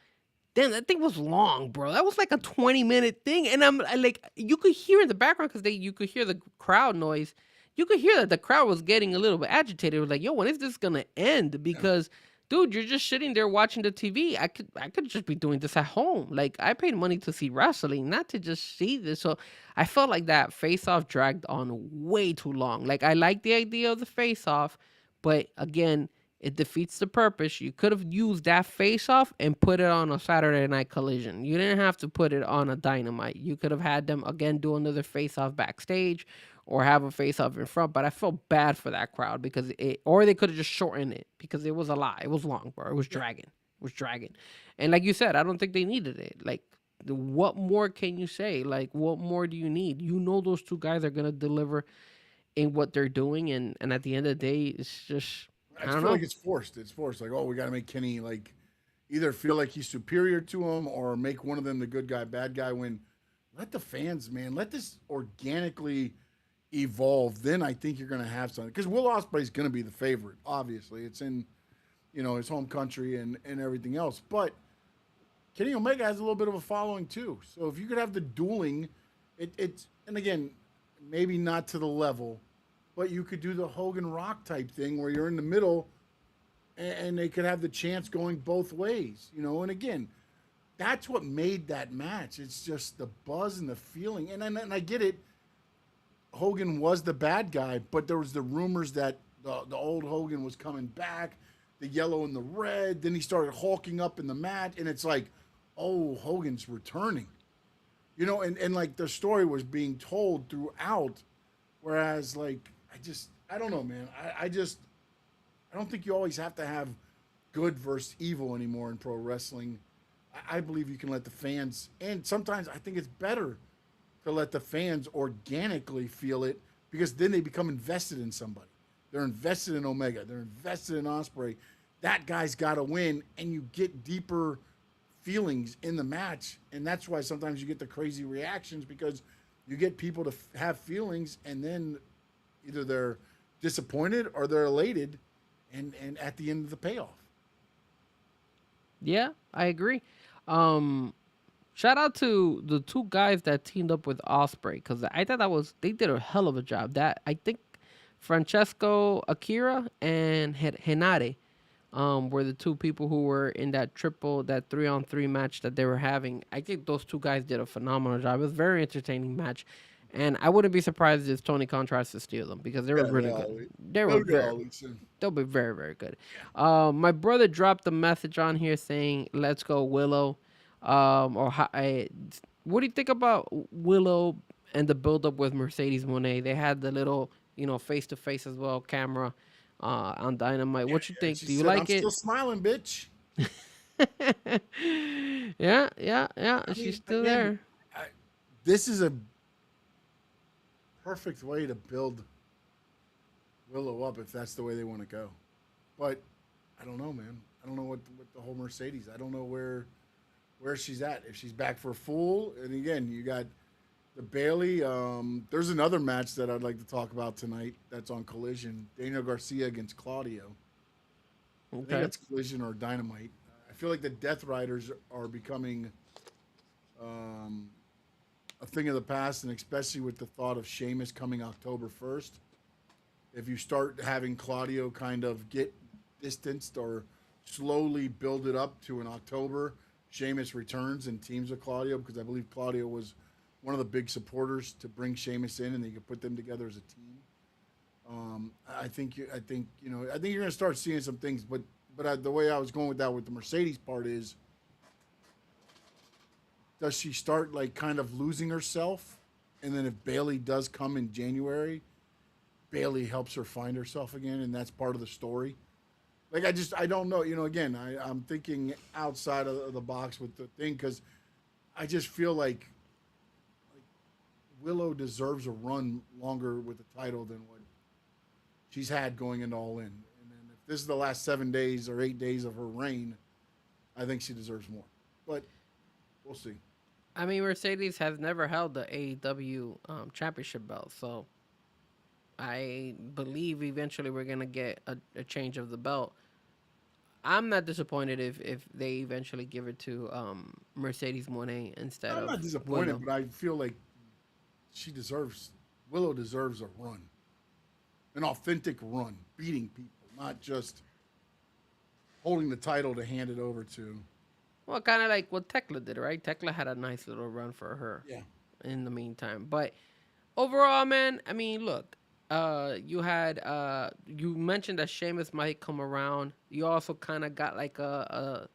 Speaker 3: Damn, that thing was long, bro. That was like a 20-minute thing, and like, you could hear in the background because you could hear the crowd noise. You could hear that the crowd was getting a little bit agitated. It was like, yo, when is this gonna end? Because, dude, you're just sitting there watching the TV. I could just be doing this at home. Like, I paid money to see wrestling, not to just see this. So I felt like that face off dragged on way too long. Like, I like the idea of the face off, but again, it defeats the purpose. You could have used that face off and put it on a Saturday Night Collision. You didn't have to put it on a Dynamite. You could have had them again do another face off backstage or have a face off in front. But I felt bad for that crowd because or they could have just shortened it because it was a lot. It was long, bro. It was dragging. It was dragging. And like you said, I don't think they needed it. Like, what more can you say? Like, what more do you need? You know, those two guys are going to deliver in what they're doing. And at the end of the day, it's just,
Speaker 2: I
Speaker 3: don't
Speaker 2: feel
Speaker 3: know.
Speaker 2: like it's forced. It's forced. Like, oh, we got to make Kenny like either feel like he's superior to him or make one of them the good guy, bad guy. When let the fans, man, let this organically evolve. Then I think you're going to have something because Will Ospreay's going to be the favorite. Obviously, it's in his home country and everything else. But Kenny Omega has a little bit of a following too. So if you could have the dueling, it's and again, maybe not to the level. But you could do the Hogan Rock type thing where you're in the middle and they could have the chance going both ways, And again, that's what made that match. It's just the buzz and the feeling. And I get it. Hogan was the bad guy, but there was the rumors that the old Hogan was coming back, the yellow and the red. Then he started hulking up in the match. And it's like, oh, Hogan's returning. And like the story was being told throughout. Whereas, like, I don't know, man. I don't think you always have to have good versus evil anymore in pro wrestling. I believe you can let the fans, and sometimes I think it's better to let the fans organically feel it because then they become invested in somebody. They're invested in Omega. They're invested in Ospreay. That guy's got to win, and you get deeper feelings in the match, and that's why sometimes you get the crazy reactions because you get people to have feelings, and then either they're disappointed or they're elated, and at the end of the payoff.
Speaker 3: Yeah, I agree. Shout out to the two guys that teamed up with Osprey because I thought they did a hell of a job. That I think Francesco Akira and Henare were the two people who were in that 3-on-3 match that they were having. I think those two guys did a phenomenal job. It was a very entertaining match. And I wouldn't be surprised if Tony Khan tries to steal them because they were really good. They'll be very, very good. My brother dropped a message on here saying, "Let's go Willow." What do you think about Willow and the build-up with Mercedes Moné? They had the little, face-to-face as well camera on Dynamite. What you think? Do you like it?
Speaker 2: I'm still smiling, bitch.
Speaker 3: Yeah. She's still there.
Speaker 2: This is a perfect way to build Willow up if that's the way they want to go. But I don't know, man. I don't know what the whole Mercedes. I don't know where she's at. If she's back for full, and again, you got the Bailey. There's another match that I'd like to talk about tonight. That's on Collision. Daniel Garcia against Claudio. Okay. I think that's Collision or Dynamite. I feel like the Death Riders are becoming a thing of the past, and especially with the thought of Sheamus coming October 1st. If you start having Claudio kind of get distanced or slowly build it up to an October, Sheamus returns and teams with Claudio because I believe Claudio was one of the big supporters to bring Sheamus in, and they could put them together as a team. I think you're going to start seeing some things, but the way I was going with that with the Mercedes part is, does she start like kind of losing herself, and then if Bailey does come in January, Bailey helps her find herself again, and that's part of the story. Like I don't know. Again, I'm thinking outside of the box with the thing because I just feel like Willow deserves a run longer with the title than what she's had going into All In. And then if this is the last 7 days or 8 days of her reign, I think she deserves more. But we'll see.
Speaker 3: I mean, Mercedes has never held the AEW championship belt, so I believe eventually we're gonna get a change of the belt. I'm not disappointed if they eventually give it to Mercedes Moné instead
Speaker 2: I'm
Speaker 3: of
Speaker 2: not disappointed,
Speaker 3: Willow.
Speaker 2: but I feel like she deserves Willow deserves a run, an authentic run, beating people, not just holding the title to hand it over to.
Speaker 3: Well, kind of like what Tekla did, right? Tekla had a nice little run for her
Speaker 2: Yeah,
Speaker 3: in the meantime. But overall, man, I mean, look, you mentioned that Sheamus might come around. You also kind of got like a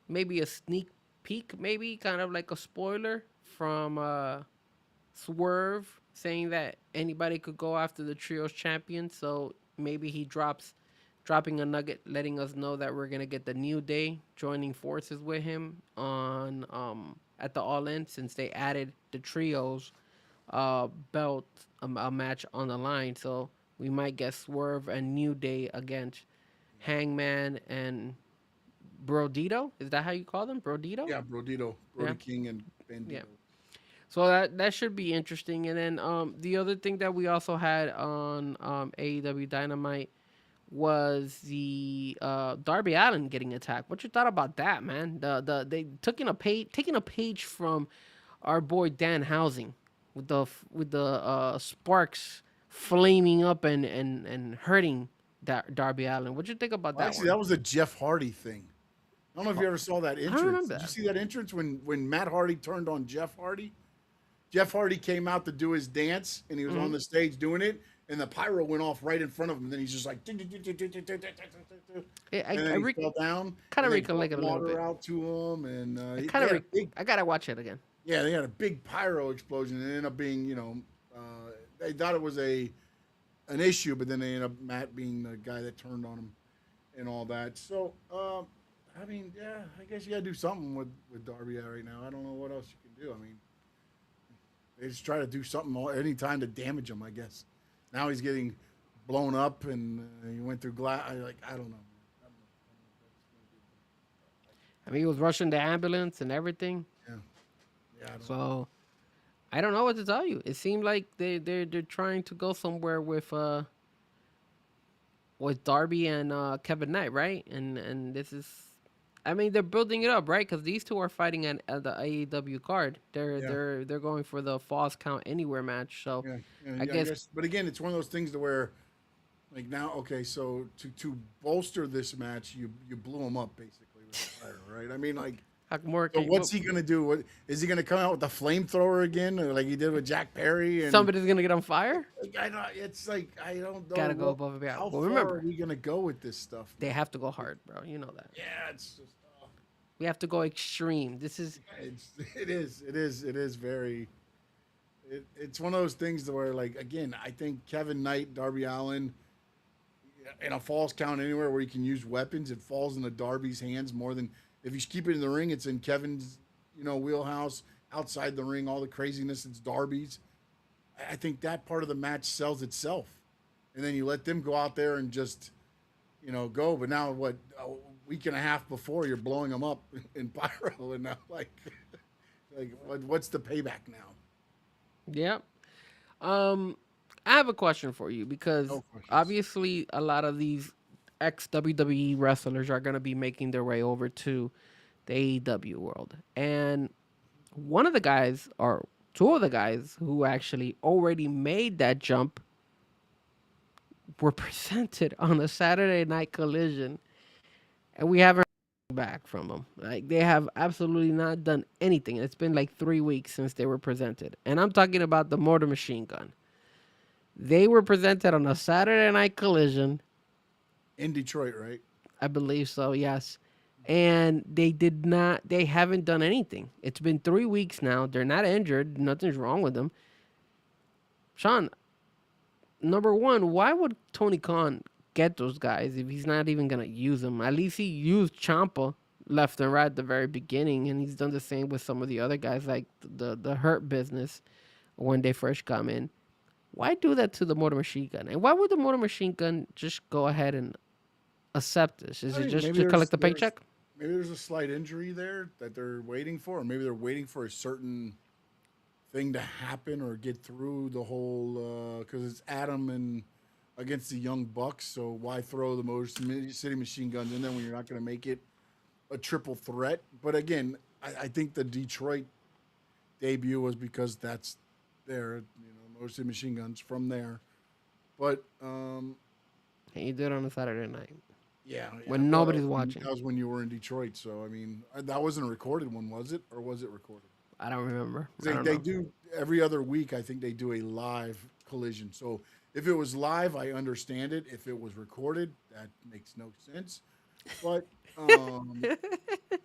Speaker 3: maybe a sneak peek, maybe kind of like a spoiler from Swerve saying that anybody could go after the trios champion. So maybe he dropping a nugget, letting us know that we're gonna get the New Day joining forces with him on at the All In, since they added the trios belt a match on the line. So we might get Swerve and New Day against Hangman and Brodito. Is that how you call them? Brodito?
Speaker 2: yeah, Brodito,
Speaker 3: Yeah.
Speaker 2: Brody King, and
Speaker 3: Yeah.
Speaker 2: Bandito.
Speaker 3: So that should be interesting. And then the other thing that we also had on AEW Dynamite was the Darby Allin getting attacked. What you thought about that, man? They taking a page from our boy Dan Housing with the sparks flaming up and hurting Darby Allin. What you think about
Speaker 2: Well,
Speaker 3: that
Speaker 2: actually,
Speaker 3: one?
Speaker 2: that was a Jeff Hardy thing. I don't know if you ever saw that entrance.
Speaker 3: remember
Speaker 2: Did you
Speaker 3: that.
Speaker 2: see that entrance when Matt Hardy turned on Jeff Hardy? Jeff Hardy came out to do his dance, and he was on the stage doing it, and the pyro went off right in front of him. And then he's just like, and
Speaker 3: Yeah,
Speaker 2: then he fell down.
Speaker 3: kinda
Speaker 2: and they
Speaker 3: recollect it a
Speaker 2: brought
Speaker 3: little
Speaker 2: water
Speaker 3: bit.
Speaker 2: out to him, and
Speaker 3: I
Speaker 2: they
Speaker 3: kind
Speaker 2: had
Speaker 3: of
Speaker 2: a big,
Speaker 3: I gotta watch it again.
Speaker 2: yeah, they had a big pyro explosion. And it ended up being, they thought it was an issue, but then they ended up Matt being the guy that turned on him and all that. So, I mean, yeah, I guess you got to do something with Darby right now. I don't know what else you can do. I mean, they just try to do something any time to damage him, I guess. Now he's getting blown up, and he went through glass. I don't know. I don't know.
Speaker 3: I mean, he was rushing the ambulance and everything.
Speaker 2: Yeah, yeah. I don't know.
Speaker 3: So I don't know what to tell you. It seemed like they're trying to go somewhere with Darby and Kevin Knight, right? And this is, I mean, they're building it up, right? Because these two are fighting at the AEW card.
Speaker 2: Yeah.
Speaker 3: They're going for the Falls Count Anywhere match. So
Speaker 2: Yeah,
Speaker 3: I guess
Speaker 2: but again, it's one of those things to where, like now, okay, so to bolster this match, you blew him up basically with the fire, right? I mean, like,
Speaker 3: Nakamura
Speaker 2: so
Speaker 3: can-
Speaker 2: what's he gonna do? What is he gonna come out with the flamethrower again, or like he did with Jack Perry? And
Speaker 3: somebody's gonna get on fire?
Speaker 2: like, I don't. It's like I don't know.
Speaker 3: Gotta go above and beyond.
Speaker 2: How
Speaker 3: Well,
Speaker 2: far
Speaker 3: remember-
Speaker 2: are we gonna go with this stuff?
Speaker 3: They have to go hard, bro. You know that.
Speaker 2: Yeah, it's just.
Speaker 3: We have to go extreme. This is
Speaker 2: It is very. It's one of those things to where, like, again, I think Kevin Knight, Darby Allin, in a falls count anywhere where you can use weapons, it falls into Darby's hands more than if you keep it in the ring. It's in Kevin's, wheelhouse. Outside the ring, all the craziness, it's Darby's. I think that part of the match sells itself, and then you let them go out there and just, go. But now, what, a week and a half before, you're blowing them up in pyro, and now like what's the payback now?
Speaker 3: Yep. I have a question for you because
Speaker 2: No questions.
Speaker 3: obviously a lot of these ex WWE wrestlers are going to be making their way over to the AEW world. And one of the guys, or two of the guys who actually already made that jump, were presented on a Saturday Night Collision, and we haven't heard back from them. Like, they have absolutely not done anything. It's been like 3 weeks since they were presented, and I'm talking about the Mortar Machine Gun. They were presented on a Saturday Night Collision,
Speaker 2: In Detroit, right?
Speaker 3: I believe so, yes. And they haven't done anything. It's been 3 weeks now. They're not injured. Nothing's wrong with them. Sean, number one, why would Tony Khan get those guys if he's not even going to use them? At least he used Ciampa left and right at the very beginning, and he's done the same with some of the other guys, like the Hurt Business when they first come in. Why do that to the Motor Machine Gun? And why would the Motor Machine Gun just go ahead and accept this? Is
Speaker 2: I
Speaker 3: it
Speaker 2: mean,
Speaker 3: just
Speaker 2: maybe
Speaker 3: to collect the paycheck?
Speaker 2: maybe there's a slight injury there that they're waiting for, or maybe they're waiting for a certain thing to happen or get through the whole because it's Adam and against the Young Bucks. So why throw the Motor City Machine Guns in there when you're not going to make it a triple threat? But again, I think the Detroit debut was because that's there, Motor City Machine Guns from there. But
Speaker 3: And you do it on a Saturday night
Speaker 2: yeah,
Speaker 3: when
Speaker 2: well,
Speaker 3: nobody's watching.
Speaker 2: that was when you were in Detroit. So I mean, that wasn't a recorded one, was it, or was it recorded?
Speaker 3: I don't remember. I
Speaker 2: They,
Speaker 3: don't
Speaker 2: they
Speaker 3: know.
Speaker 2: do every other week. I think they do a live collision. So if it was live, I understand it. If it was recorded, that makes no sense. But I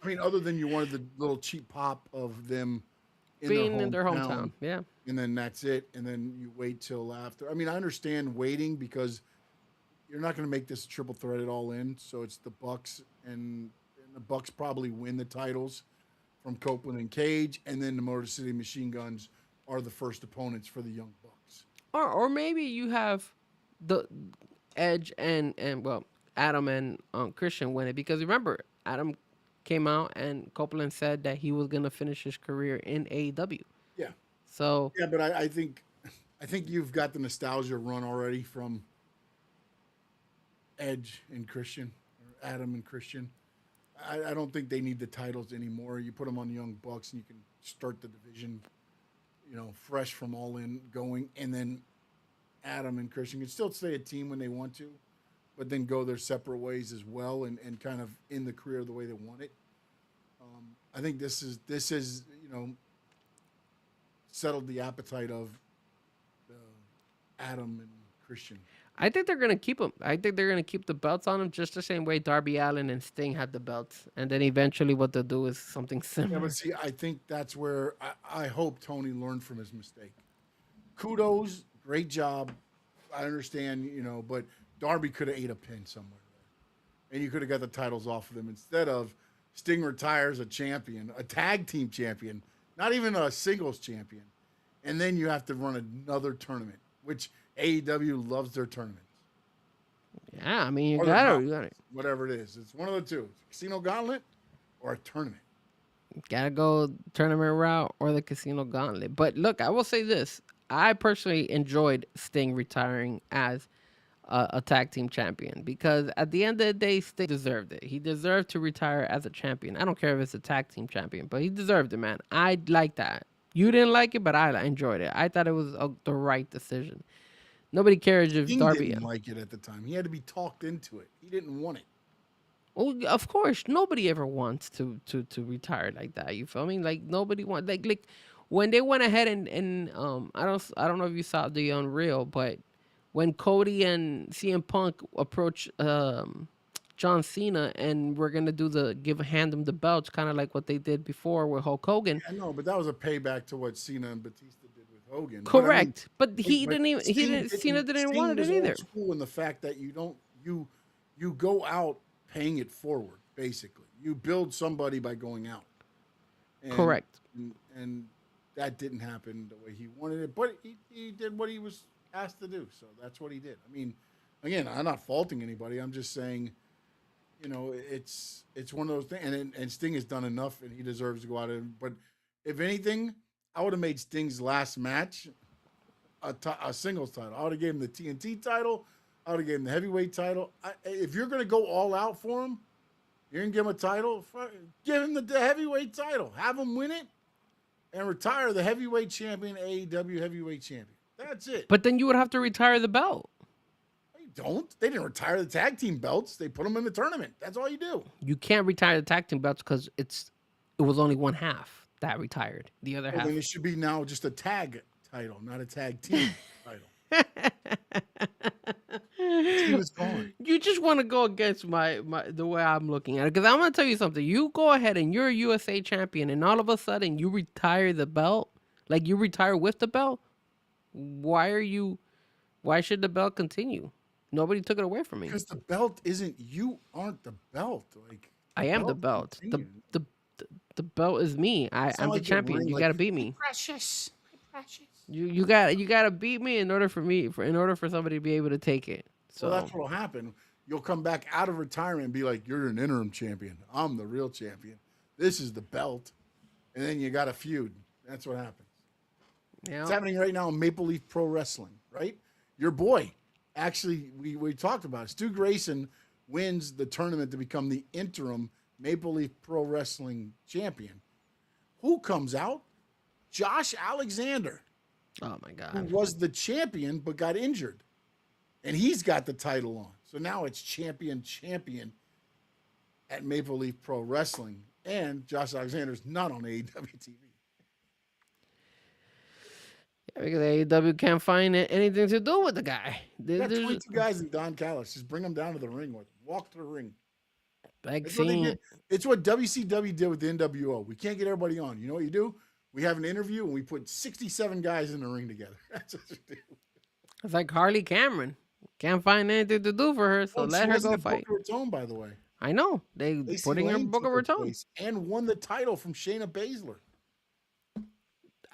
Speaker 2: mean, other than you wanted the little cheap pop of them in
Speaker 3: Being
Speaker 2: their
Speaker 3: in their hometown,
Speaker 2: hometown,
Speaker 3: yeah.
Speaker 2: and then that's it, and then you wait till after. I mean, I understand waiting because you're not going to make this triple threat at all in. So it's the Bucks, and the Bucks probably win the titles from Copeland and Cage, and then the Motor City Machine Guns are the first opponents for the Young Bucks.
Speaker 3: Or maybe you have the Edge and well Adam and Christian win it, because remember Adam came out and Copeland said that he was gonna finish his career in AEW.
Speaker 2: Yeah,
Speaker 3: So
Speaker 2: yeah, but I think you've got the nostalgia run already from Edge and Christian, or Adam and Christian. I don't think they need the titles anymore. You put them on the Young Bucks, and you can start the division, fresh from All In going, and then Adam and Christian can still stay a team when they want to, but then go their separate ways as well, and kind of in the career the way they want it. I think this is settled the appetite of Adam and Christian.
Speaker 3: I think they're gonna keep them. I think they're gonna keep the belts on them just the same way Darby Allin and Sting had the belts, and then eventually what they'll do is something
Speaker 2: Yeah,
Speaker 3: similar.
Speaker 2: but see, I think that's where I hope Tony learned from his mistake. Kudos, great job. I understand, but Darby could have ate a pin somewhere there, and you could have got the titles off of them instead of Sting retires a champion, a tag team champion, not even a singles champion, and then you have to run another tournament, which AEW loves their tournaments.
Speaker 3: Yeah, I mean you
Speaker 2: Or the
Speaker 3: gotta,
Speaker 2: gauntlet, whatever it is. It's one of the two: Casino Gauntlet or a tournament.
Speaker 3: gotta go tournament route or the Casino Gauntlet. But look, I will say this: I personally enjoyed Sting retiring as a tag team champion, because at the end of the day, Sting deserved it. He deserved to retire as a champion. I don't care if it's a tag team champion, but he deserved it, man. I like that. You didn't like it, but I enjoyed it. I thought it was the right decision. Nobody cares if
Speaker 2: He
Speaker 3: Darby.
Speaker 2: didn't like it at the time. He had to be talked into it. He didn't want it.
Speaker 3: Oh, of course, nobody ever wants to retire like that. You feel me? Like nobody wants like when they went ahead and I don't know if you saw the Unreal, but when Cody and CM Punk approached John Cena and we're gonna do hand them the belts, kind of like what they did before with Hulk Hogan.
Speaker 2: I know, but that was a payback to what Cena and Batista did with Hogan.
Speaker 3: Correct, but he
Speaker 2: But
Speaker 3: didn't even Cena didn't
Speaker 2: Sting
Speaker 3: want
Speaker 2: was
Speaker 3: it
Speaker 2: old
Speaker 3: either.
Speaker 2: school in the fact that you go out paying it forward. Basically, you build somebody by going out. And,
Speaker 3: Correct.
Speaker 2: And that didn't happen the way he wanted it, but he did what he was asked to do, so that's what he did. I mean, again, I'm not faulting anybody. I'm just saying, it's one of those things, and Sting has done enough, and he deserves to go out. But if anything, I would have made Sting's last match a singles title. I would have gave him the TNT title. I would have gave him the heavyweight title. If you're going to go all out for him, you're going to give him a title, give him the heavyweight title. Have him win it and retire the heavyweight champion, AEW heavyweight champion. That's it.
Speaker 3: But then you would have to retire the belt.
Speaker 2: They don't. They didn't retire the tag team belts. They put them in the tournament. That's all you do.
Speaker 3: You can't retire the tag team belts because it was only one half that retired. The other
Speaker 2: Well,
Speaker 3: half.
Speaker 2: then it should be now just a tag title, not a tag team title. The team is gone.
Speaker 3: You just want to go against the way I'm looking at it. Because I'm going to tell you something. You go ahead and you're a USA champion, and all of a sudden you retire the belt. Like you retire with the belt. Why should the belt continue? Nobody took it away from me.
Speaker 2: Because the belt isn't, you aren't the belt. Like
Speaker 3: I am the belt. The belt is me. I'm
Speaker 2: not
Speaker 3: the
Speaker 2: like you're
Speaker 3: champion.
Speaker 2: wearing,
Speaker 3: You
Speaker 2: like,
Speaker 3: gotta beat me.
Speaker 2: precious.
Speaker 3: You gotta beat me in order for somebody to be able to take it. So
Speaker 2: So that's what'll happen. you'll come back out of retirement and be like, you're an interim champion. I'm the real champion. This is the belt. And then you got a feud. That's what happens.
Speaker 3: Yeah.
Speaker 2: It's happening right now in Maple Leaf Pro Wrestling, right? Your boy, actually, we talked about it. Stu Grayson wins the tournament to become the interim Maple Leaf Pro Wrestling champion. Who comes out? Josh Alexander,
Speaker 3: Oh my
Speaker 2: who
Speaker 3: God.
Speaker 2: was the champion but got injured. And he's got the title on. So now it's champion at Maple Leaf Pro Wrestling. And Josh Alexander's not on AEW TV.
Speaker 3: Yeah, because AEW can't find anything to do with the guy.
Speaker 2: You got
Speaker 3: There's
Speaker 2: 22 guys in Don Callis. Just bring them down to the ring with him. Walk to the ring.
Speaker 3: like
Speaker 2: It's what they
Speaker 3: seeing.
Speaker 2: did. It's what WCW did with the NWO. We can't get everybody on. You know what you do? We have an interview and we put 67 guys in the ring together. That's what you do.
Speaker 3: It's like Harley Cameron. Can't find anything to do for her, so
Speaker 2: Oh, she
Speaker 3: let her
Speaker 2: wasn't
Speaker 3: go
Speaker 2: at
Speaker 3: fight.
Speaker 2: Boca Raton, by the way.
Speaker 3: I know. They
Speaker 2: Lacey
Speaker 3: putting her
Speaker 2: Lane
Speaker 3: Book
Speaker 2: took
Speaker 3: of
Speaker 2: her
Speaker 3: Raton.
Speaker 2: place and won the title from Shayna Baszler.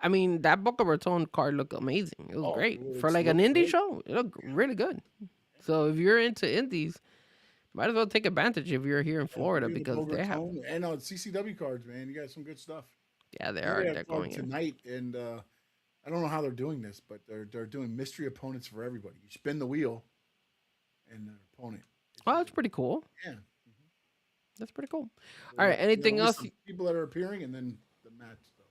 Speaker 3: I mean, that Book of Raton card looked amazing. It was
Speaker 2: Oh,
Speaker 3: great.
Speaker 2: it
Speaker 3: For like an
Speaker 2: looked
Speaker 3: indie
Speaker 2: great.
Speaker 3: show, it looked really good. So if you're into indies, might as well take advantage if you're here in Florida
Speaker 2: Doing the
Speaker 3: because
Speaker 2: Boca
Speaker 3: they have.
Speaker 2: Raton and CCW cards, man. You got some good stuff.
Speaker 3: Yeah, they
Speaker 2: They
Speaker 3: are.
Speaker 2: have
Speaker 3: They're
Speaker 2: a card
Speaker 3: going in.
Speaker 2: tonight, and I don't know how they're doing this, but they're doing mystery opponents for everybody. You spin the wheel, and the opponent.
Speaker 3: Oh, that's pretty cool.
Speaker 2: Yeah.
Speaker 3: That's pretty cool.
Speaker 2: So
Speaker 3: All right.
Speaker 2: you got
Speaker 3: Anything
Speaker 2: a list
Speaker 3: else?
Speaker 2: of people that are appearing, and then the match though.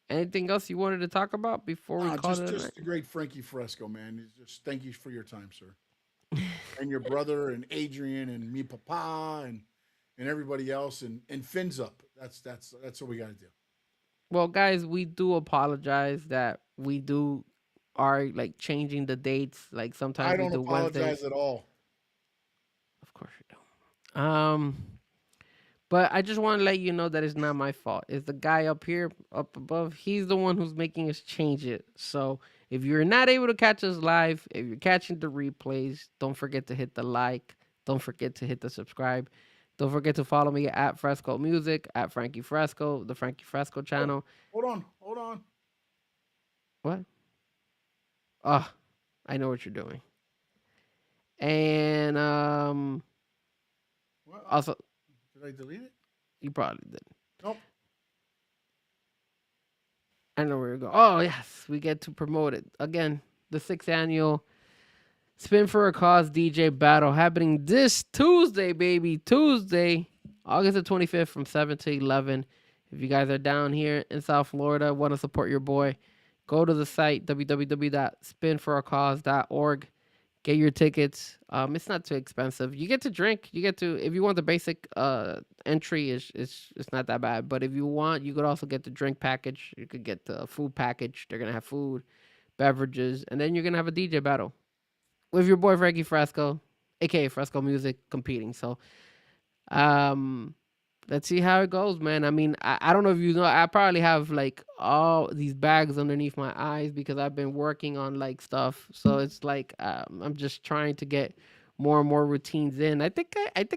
Speaker 3: Anything else you wanted to talk about before we call it a
Speaker 2: Just
Speaker 3: night?
Speaker 2: the great Frankie Fresco, man. Just thank you for your time, sir, and your brother, and Adrian, and me, Papa, and everybody else, and fins up. That's what we got to do.
Speaker 3: Well, guys, we do apologize that we are like changing the dates. Like sometimes
Speaker 2: I
Speaker 3: we
Speaker 2: don't
Speaker 3: do
Speaker 2: apologize
Speaker 3: Wednesdays.
Speaker 2: at all.
Speaker 3: Of course you don't. But I just want to let you know that it's not my fault. It's the guy up here, up above. He's the one who's making us change it. So if you're not able to catch us live, if you're catching the replays, don't forget to hit the like. Don't forget to hit the subscribe. Don't forget to follow me at Fresco Music, at Frankie Fresco, the Frankie Fresco channel.
Speaker 2: Hold on.
Speaker 3: What? Oh, I know what you're doing. And
Speaker 2: What?
Speaker 3: also
Speaker 2: Did I delete it?
Speaker 3: you probably did.
Speaker 2: Nope.
Speaker 3: I know where you're going. Oh yes, we get to promote it again. The 6th annual Spin for a Cause DJ battle happening this Tuesday, baby. Tuesday, August the 25th from 7 to 11. If you guys are down here in South Florida, want to support your boy, go to the site www.spinforacause.org. Get your tickets. It's not too expensive. You get to drink. You get to, if you want the basic entry, it's not that bad. But if you want, you could also get the drink package. You could get the food package. They're gonna have food, beverages, and then you're gonna have a DJ battle with your boy Frankie Fresco, aka Fresco Music, competing. So, let's see how it goes, man. I mean, I don't know if you know, I probably have like all these bags underneath my eyes because I've been working on like stuff. So it's like I'm just trying to get more and more routines in. I think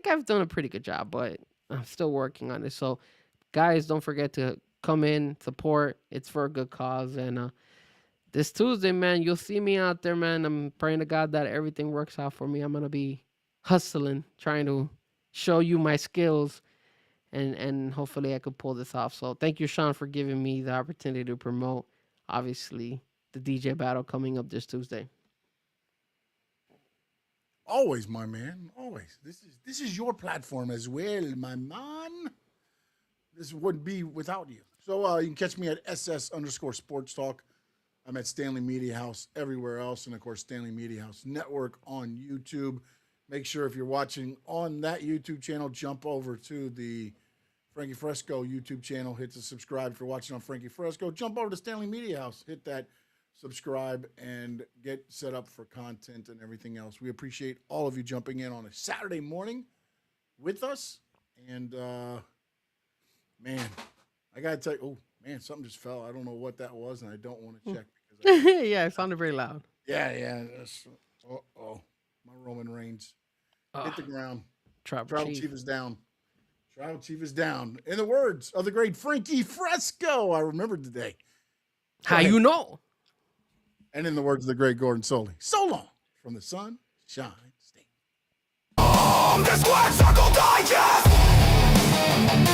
Speaker 3: I've done a pretty good job, but I'm still working on it. So, guys, don't forget to come in, support. It's for a good cause, and this Tuesday, man, you'll see me out there, man. I'm praying to God that everything works out for me. I'm gonna be hustling, trying to show you my skills, and hopefully I could pull this off. So thank you, Sean, for giving me the opportunity to promote, obviously, the DJ battle coming up this Tuesday.
Speaker 2: Always, my man. Always. This is your platform as well, my man. This wouldn't be without you. So you can catch me at SS_Sports Talk. I'm at Stanley Media House everywhere else, and of course Stanley Media House Network on YouTube. Make sure if you're watching on that YouTube channel, jump over to the Frankie Fresco YouTube channel. Hit the subscribe. If you're watching on Frankie Fresco, jump over to Stanley Media House. Hit that subscribe and get set up for content and everything else. We appreciate all of you jumping in on a Saturday morning with us. And man, I gotta tell you, oh man, something just fell. I don't know what that was, and I don't want to check because
Speaker 3: Yeah, it sounded very loud.
Speaker 2: yeah. My Roman Reigns hit the ground. Tribal Chief is down. Tribal Chief is down. In the words of the great Frankie Fresco, I remembered today.
Speaker 3: How you know?
Speaker 2: And in the words of the great Gordon Soley, so long from the sun, shine, state.
Speaker 1: Welcome to Squared Circle Digest!